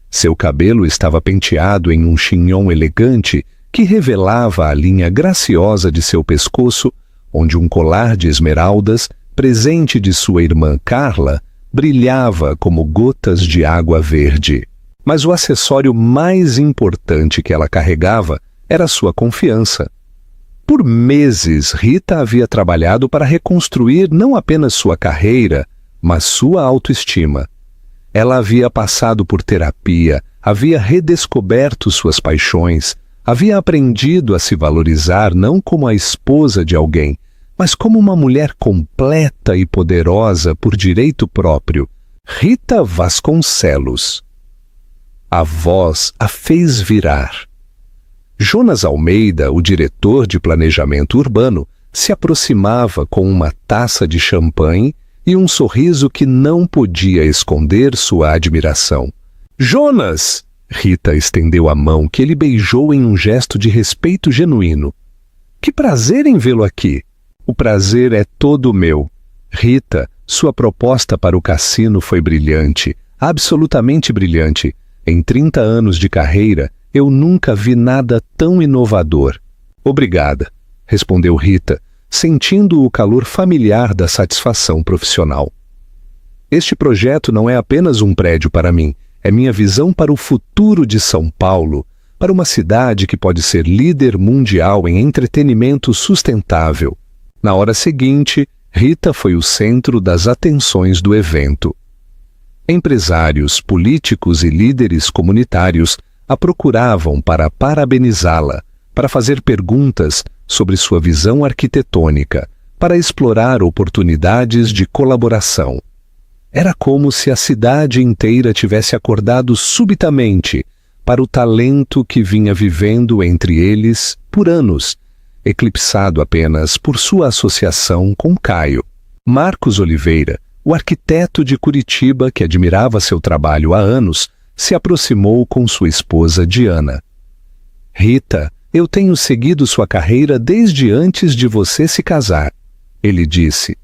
Seu cabelo estava penteado em um chignon elegante que revelava a linha graciosa de seu pescoço, onde um colar de esmeraldas, presente de sua irmã Carla, brilhava como gotas de água verde. Mas o acessório mais importante que ela carregava era sua confiança. Por meses, Rita havia trabalhado para reconstruir não apenas sua carreira, mas sua autoestima. Ela havia passado por terapia, havia redescoberto suas paixões, havia aprendido a se valorizar não como a esposa de alguém, mas como uma mulher completa e poderosa por direito próprio. Rita Vasconcelos. A voz a fez virar. Jonas Almeida, o diretor de planejamento urbano, se aproximava com uma taça de champanhe e um sorriso que não podia esconder sua admiração. «Jonas!» Rita estendeu a mão que ele beijou em um gesto de respeito genuíno. «Que prazer em vê-lo aqui! O prazer é todo meu. Rita, sua proposta para o cassino foi brilhante, absolutamente brilhante. Em 30 anos de carreira, eu nunca vi nada tão inovador. Obrigada», respondeu Rita, sentindo o calor familiar da satisfação profissional. Este projeto não é apenas um prédio para mim, é minha visão para o futuro de São Paulo, para uma cidade que pode ser líder mundial em entretenimento sustentável. Na hora seguinte, Rita foi o centro das atenções do evento. Empresários, políticos e líderes comunitários a procuravam para parabenizá-la, para fazer perguntas sobre sua visão arquitetônica, para explorar oportunidades de colaboração. Era como se a cidade inteira tivesse acordado subitamente para o talento que vinha vivendo entre eles por anos, eclipsado apenas por sua associação com Caio. Marcos Oliveira, o arquiteto de Curitiba que admirava seu trabalho há anos, se aproximou com sua esposa Diana. «Rita, eu tenho seguido sua carreira desde antes de você se casar», ele disse.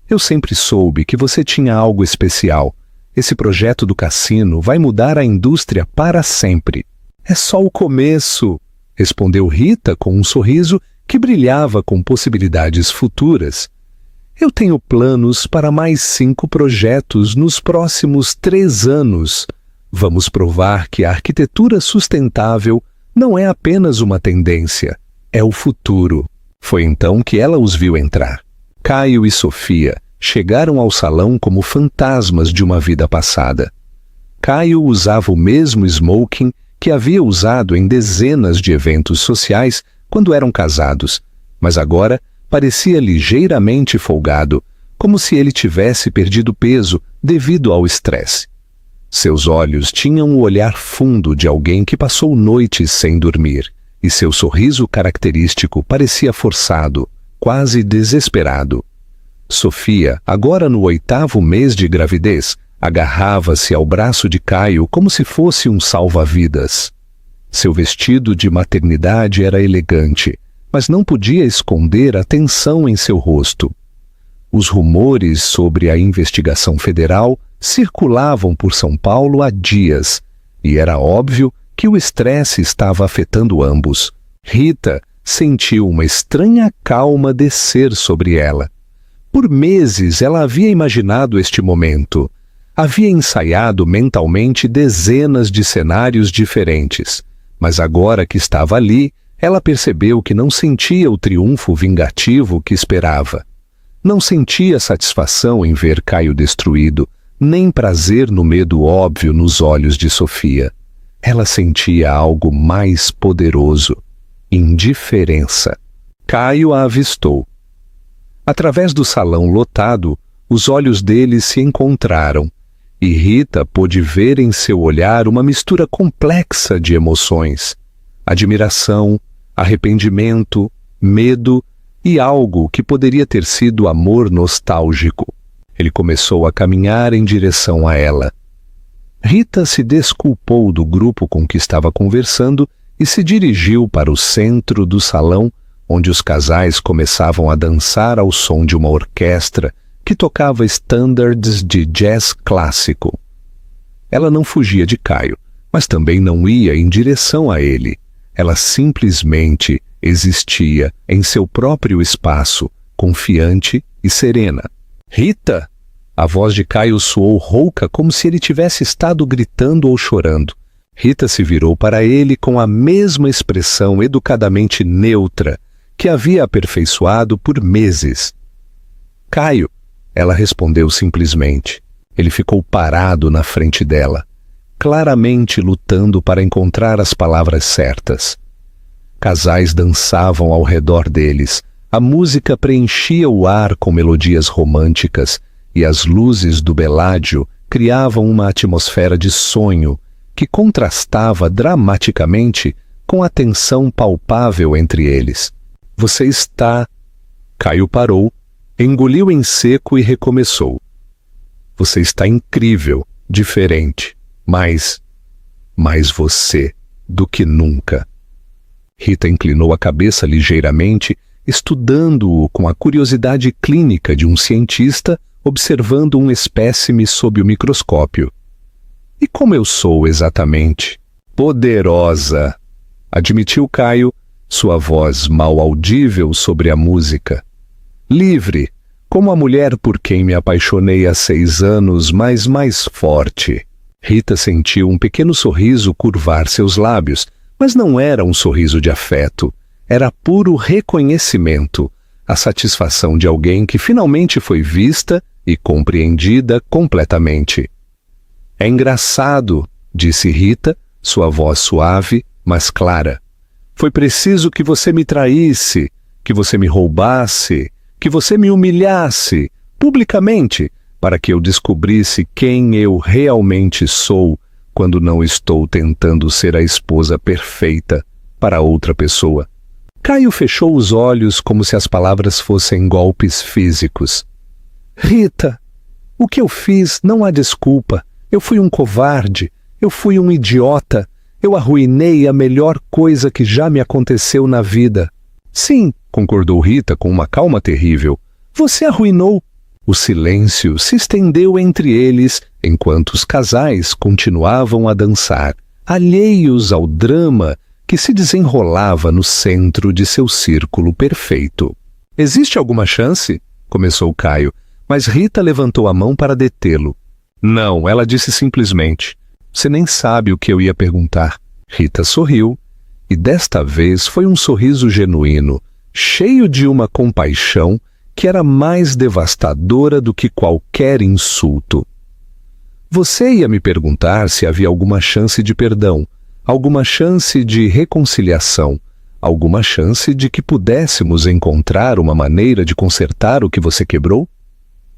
«Eu sempre soube que você tinha algo especial. Esse projeto do cassino vai mudar a indústria para sempre». «É só o começo», respondeu Rita com um sorriso que brilhava com possibilidades futuras. «Eu tenho planos para mais 5 projetos nos próximos 3 anos. Vamos provar que a arquitetura sustentável não é apenas uma tendência, é o futuro». Foi então que ela os viu entrar. Caio e Sofia chegaram ao salão como fantasmas de uma vida passada. Caio usava o mesmo smoking que havia usado em dezenas de eventos sociais quando eram casados, mas agora parecia ligeiramente folgado, como se ele tivesse perdido peso devido ao estresse. Seus olhos tinham o olhar fundo de alguém que passou noites sem dormir, e seu sorriso característico parecia forçado, quase desesperado. Sofia, agora no 8º mês de gravidez, agarrava-se ao braço de Caio como se fosse um salva-vidas. Seu vestido de maternidade era elegante, mas não podia esconder a tensão em seu rosto. Os rumores sobre a investigação federal circulavam por São Paulo há dias, e era óbvio que o estresse estava afetando ambos. Rita sentiu uma estranha calma descer sobre ela. Por meses ela havia imaginado este momento. Havia ensaiado mentalmente dezenas de cenários diferentes, mas agora que estava ali, ela percebeu que não sentia o triunfo vingativo que esperava. Não sentia satisfação em ver Caio destruído, nem prazer no medo óbvio nos olhos de Sofia. Ela sentia algo mais poderoso: indiferença. Caio a avistou. Através do salão lotado, Os olhos deles se encontraram, e Rita pôde ver em seu olhar uma mistura complexa de emoções: admiração, arrependimento, medo e algo que poderia ter sido amor nostálgico. Ele começou a caminhar em direção a ela. Rita se desculpou do grupo com que estava conversando e se dirigiu para o centro do salão, onde os casais começavam a dançar ao som de uma orquestra que tocava standards de jazz clássico. Ela não fugia de Caio, mas também não ia em direção a ele. Ela simplesmente existia em seu próprio espaço, confiante e serena. Rita! A voz de Caio soou rouca, como se ele tivesse estado gritando ou chorando. Rita se virou para ele com a mesma expressão educadamente neutra que havia aperfeiçoado por meses. Caio! Ela respondeu simplesmente. Ele ficou parado na frente dela, claramente lutando para encontrar as palavras certas. Casais dançavam ao redor deles, a música preenchia o ar com melodias românticas e as luzes do Beládio criavam uma atmosfera de sonho que contrastava dramaticamente com a tensão palpável entre eles. Você está... Caio parou, engoliu em seco e recomeçou. Você está incrível, diferente, mais você do que nunca. Rita inclinou a cabeça ligeiramente, estudando-o com a curiosidade clínica de um cientista observando um espécime sob o microscópio. E como eu sou exatamente? Poderosa, admitiu Caio, sua voz mal audível sobre a música. Livre, como a mulher por quem me apaixonei há 6 anos, mas mais forte. Rita sentiu um pequeno sorriso curvar seus lábios, mas não era um sorriso de afeto. Era puro reconhecimento, a satisfação de alguém que finalmente foi vista e compreendida completamente. É engraçado, disse Rita, sua voz suave, mas clara. Foi preciso que você me traísse, que você me roubasse, que você me humilhasse, publicamente, para que eu descobrisse quem eu realmente sou quando não estou tentando ser a esposa perfeita para outra pessoa. Caio fechou os olhos como se as palavras fossem golpes físicos. Rita, o que eu fiz não há desculpa. Eu fui um covarde, eu fui um idiota, eu arruinei a melhor coisa que já me aconteceu na vida. Sim, concordou Rita com uma calma terrível. Você arruinou. O silêncio se estendeu entre eles enquanto os casais continuavam a dançar, alheios ao drama que se desenrolava no centro de seu círculo perfeito. Existe alguma chance? Começou Caio, mas Rita levantou a mão para detê-lo. Não, ela disse simplesmente. Você nem sabe o que eu ia perguntar. Rita sorriu, e desta vez foi um sorriso genuíno, cheio de uma compaixão que era mais devastadora do que qualquer insulto. Você ia me perguntar se havia alguma chance de perdão, alguma chance de reconciliação, alguma chance de que pudéssemos encontrar uma maneira de consertar o que você quebrou?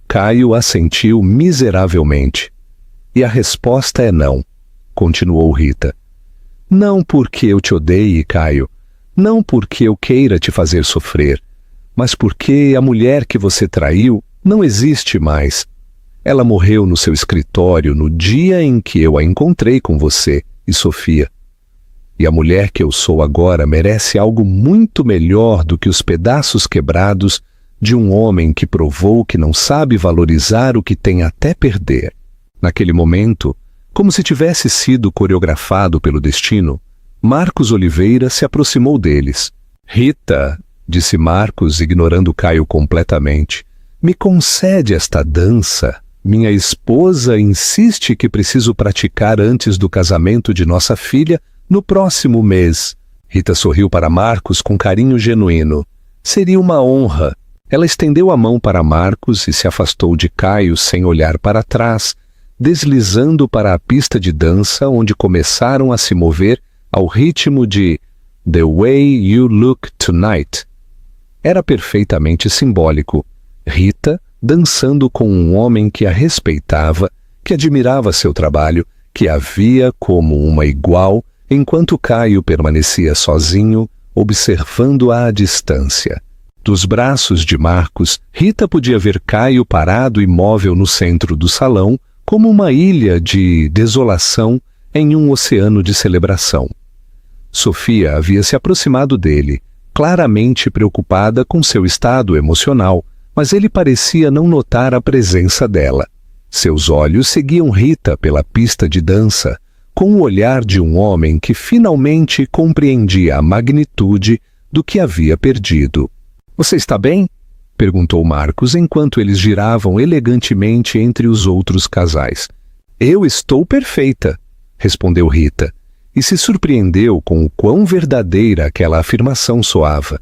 Caio assentiu miseravelmente. E a resposta é não, continuou Rita. Não porque eu te odeie, Caio, não porque eu queira te fazer sofrer, mas porque a mulher que você traiu não existe mais. Ela morreu no seu escritório no dia em que eu a encontrei com você e Sofia. E a mulher que eu sou agora merece algo muito melhor do que os pedaços quebrados de um homem que provou que não sabe valorizar o que tem até perder. Naquele momento, como se tivesse sido coreografado pelo destino, Marcos Oliveira se aproximou deles. Rita, disse Marcos, ignorando Caio completamente, me concede esta dança. Minha esposa insiste que preciso praticar antes do casamento de nossa filha no próximo mês. Rita sorriu para Marcos com carinho genuíno. Seria uma honra. Ela estendeu a mão para Marcos e se afastou de Caio sem olhar para trás, deslizando para a pista de dança onde começaram a se mover ao ritmo de The Way You Look Tonight. Era perfeitamente simbólico. Rita, dançando com um homem que a respeitava, que admirava seu trabalho, que a via como uma igual, enquanto Caio permanecia sozinho, observando-a à distância. Dos braços de Marcos, Rita podia ver Caio parado imóvel no centro do salão, como uma ilha de desolação em um oceano de celebração. Sofia havia se aproximado dele, claramente preocupada com seu estado emocional, mas ele parecia não notar a presença dela. Seus olhos seguiam Rita pela pista de dança, com o olhar de um homem que finalmente compreendia a magnitude do que havia perdido. "Você está bem?" perguntou Marcos enquanto eles giravam elegantemente entre os outros casais. "Eu estou perfeita", respondeu Rita, e se surpreendeu com o quão verdadeira aquela afirmação soava.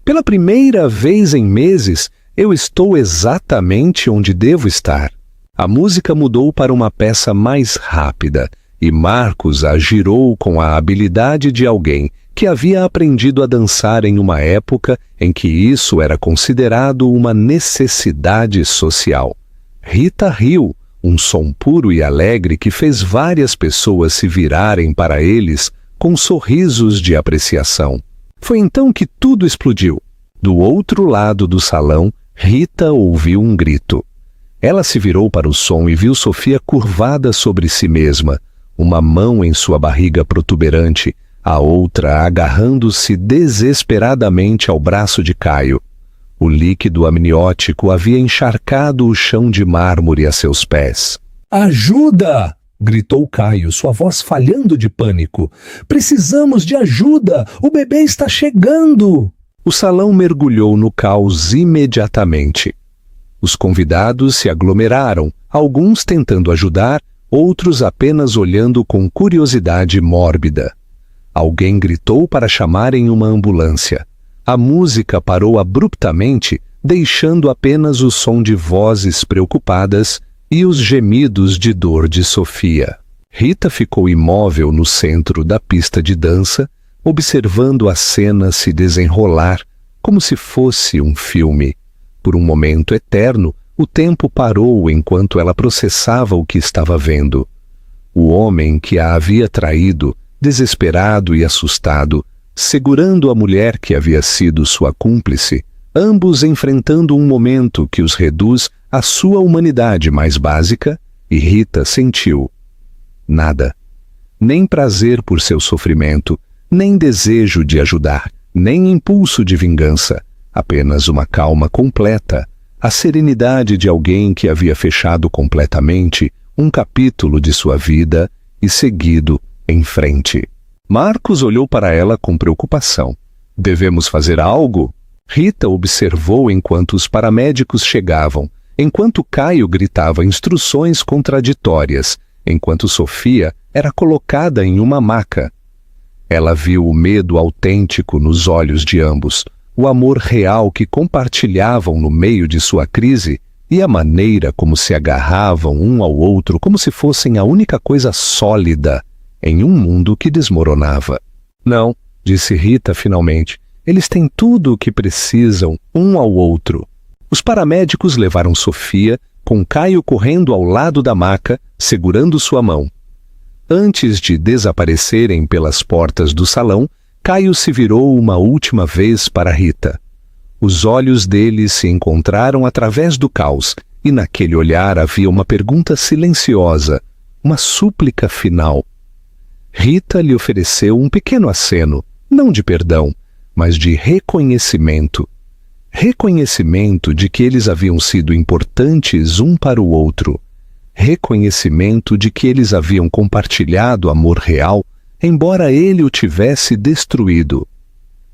"Pela primeira vez em meses, eu estou exatamente onde devo estar." A música mudou para uma peça mais rápida, e Marcos a girou com a habilidade de alguém que havia aprendido a dançar em uma época em que isso era considerado uma necessidade social. Rita riu, um som puro e alegre que fez várias pessoas se virarem para eles com sorrisos de apreciação. Foi então que tudo explodiu. Do outro lado do salão, Rita ouviu um grito. Ela se virou para o som e viu Sofia curvada sobre si mesma, uma mão em sua barriga protuberante, a outra agarrando-se desesperadamente ao braço de Caio. O líquido amniótico havia encharcado o chão de mármore a seus pés. "Ajuda!" gritou Caio, sua voz falhando de pânico. "Precisamos de ajuda! O bebê está chegando!" O salão mergulhou no caos imediatamente. Os convidados se aglomeraram, alguns tentando ajudar, outros apenas olhando com curiosidade mórbida. Alguém gritou para chamarem uma ambulância. A música parou abruptamente, deixando apenas o som de vozes preocupadas e os gemidos de dor de Sofia. Rita ficou imóvel no centro da pista de dança, observando a cena se desenrolar, como se fosse um filme. Por um momento eterno, o tempo parou enquanto ela processava o que estava vendo. O homem que a havia traído, desesperado e assustado, segurando a mulher que havia sido sua cúmplice, ambos enfrentando um momento que os reduz à sua humanidade mais básica, e Rita sentiu nada. Nem prazer por seu sofrimento, nem desejo de ajudar, nem impulso de vingança, apenas uma calma completa, a serenidade de alguém que havia fechado completamente um capítulo de sua vida e seguido em frente. Marcos olhou para ela com preocupação. "Devemos fazer algo?" Rita observou enquanto os paramédicos chegavam, enquanto Caio gritava instruções contraditórias, enquanto Sofia era colocada em uma maca. Ela viu o medo autêntico nos olhos de ambos, o amor real que compartilhavam no meio de sua crise e a maneira como se agarravam um ao outro como se fossem a única coisa sólida em um mundo que desmoronava. "Não", disse Rita finalmente, "eles têm tudo o que precisam um ao outro." Os paramédicos levaram Sofia, com Caio correndo ao lado da maca, segurando sua mão. Antes de desaparecerem pelas portas do salão, Caio se virou uma última vez para Rita. Os olhos dele se encontraram através do caos, e naquele olhar havia uma pergunta silenciosa, uma súplica final. Rita lhe ofereceu um pequeno aceno, não de perdão, mas de reconhecimento. Reconhecimento de que eles haviam sido importantes um para o outro. Reconhecimento de que eles haviam compartilhado amor real, embora ele o tivesse destruído.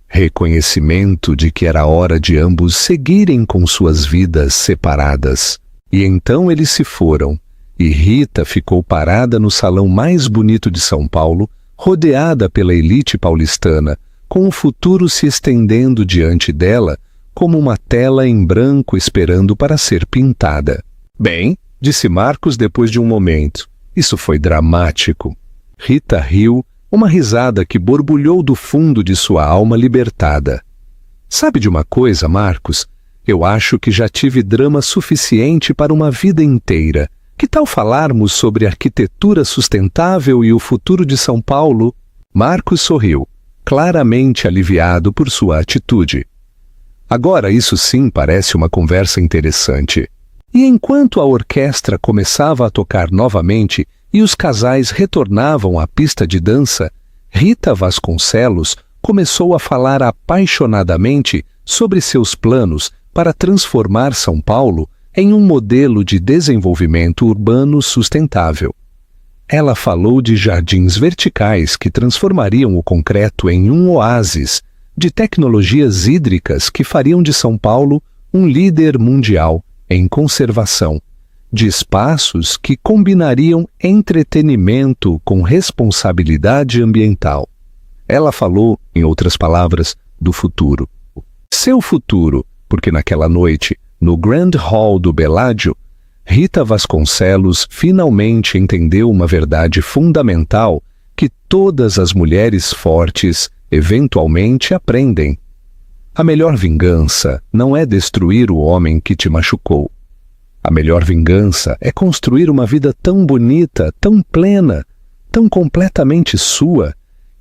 Reconhecimento de que era hora de ambos seguirem com suas vidas separadas. E então eles se foram, e Rita ficou parada no salão mais bonito de São Paulo, rodeada pela elite paulistana, com o futuro se estendendo diante dela como uma tela em branco esperando para ser pintada. "Bem", disse Marcos depois de um momento, "isso foi dramático." Rita riu, uma risada que borbulhou do fundo de sua alma libertada. "Sabe de uma coisa, Marcos? Eu acho que já tive drama suficiente para uma vida inteira. Que tal falarmos sobre arquitetura sustentável e o futuro de São Paulo? Marcos sorriu, claramente aliviado por sua atitude. Agora isso sim parece uma conversa interessante. E enquanto a orquestra começava a tocar novamente e os casais retornavam à pista de dança, Rita Vasconcelos começou a falar apaixonadamente sobre seus planos para transformar São Paulo em um modelo de desenvolvimento urbano sustentável. Ela falou de jardins verticais que transformariam o concreto em um oásis, de tecnologias hídricas que fariam de São Paulo um líder mundial em conservação, de espaços que combinariam entretenimento com responsabilidade ambiental. Ela falou, em outras palavras, do futuro. Seu futuro, porque naquela noite, no Grand Hall do Bellagio, Rita Vasconcelos finalmente entendeu uma verdade fundamental que todas as mulheres fortes eventualmente aprendem. A melhor vingança não é destruir o homem que te machucou. A melhor vingança é construir uma vida tão bonita, tão plena, tão completamente sua,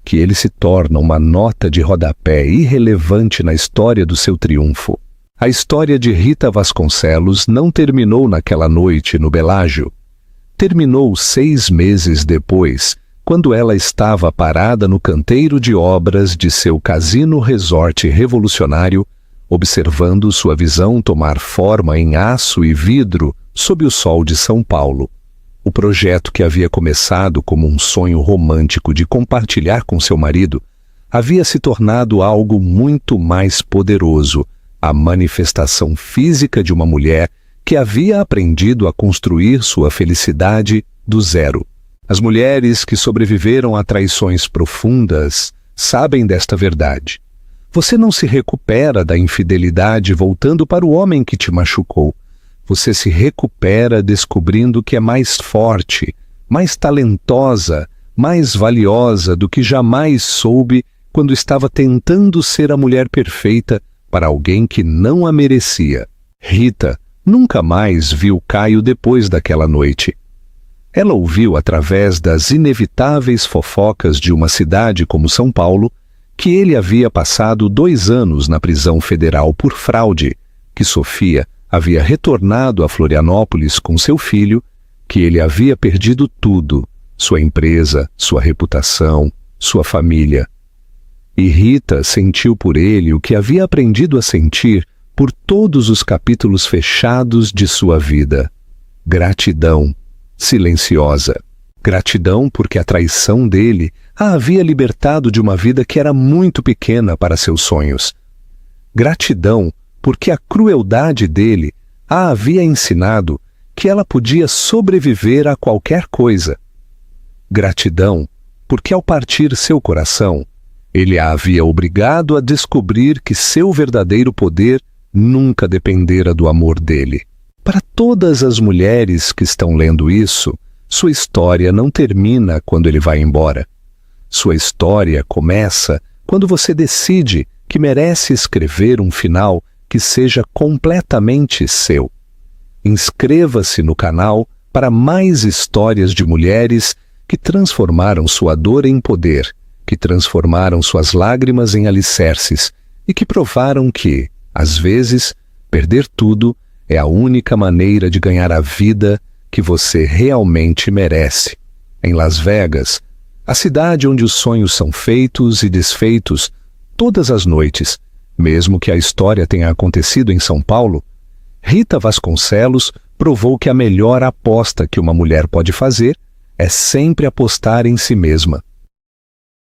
que ele se torna uma nota de rodapé irrelevante na história do seu triunfo. A história de Rita Vasconcelos não terminou naquela noite no Bellagio. Terminou 6 meses depois, quando ela estava parada no canteiro de obras de seu casino resort revolucionário, observando sua visão tomar forma em aço e vidro sob o sol de São Paulo. O projeto que havia começado como um sonho romântico de compartilhar com seu marido havia se tornado algo muito mais poderoso, a manifestação física de uma mulher que havia aprendido a construir sua felicidade do zero. As mulheres que sobreviveram a traições profundas sabem desta verdade. Você não se recupera da infidelidade voltando para o homem que te machucou. Você se recupera descobrindo que é mais forte, mais talentosa, mais valiosa do que jamais soube quando estava tentando ser a mulher perfeita para alguém que não a merecia. Rita nunca mais viu Caio depois daquela noite. Ela ouviu através das inevitáveis fofocas de uma cidade como São Paulo que ele havia passado 2 anos na prisão federal por fraude, que Sofia havia retornado a Florianópolis com seu filho, que ele havia perdido tudo, sua empresa, sua reputação, sua família. E Rita sentiu por ele o que havia aprendido a sentir por todos os capítulos fechados de sua vida. Gratidão, silenciosa. Gratidão porque a traição dele a havia libertado de uma vida que era muito pequena para seus sonhos. Gratidão porque a crueldade dele a havia ensinado que ela podia sobreviver a qualquer coisa. Gratidão porque ao partir seu coração, ele a havia obrigado a descobrir que seu verdadeiro poder nunca dependera do amor dele. Para todas as mulheres que estão lendo isso, sua história não termina quando ele vai embora. Sua história começa quando você decide que merece escrever um final que seja completamente seu. Inscreva-se no canal para mais histórias de mulheres que transformaram sua dor em poder, que transformaram suas lágrimas em alicerces e que provaram que, às vezes, perder tudo é a única maneira de ganhar a vida que você realmente merece. Em Las Vegas, a cidade onde os sonhos são feitos e desfeitos todas as noites, mesmo que a história tenha acontecido em São Paulo, Rita Vasconcelos provou que a melhor aposta que uma mulher pode fazer é sempre apostar em si mesma.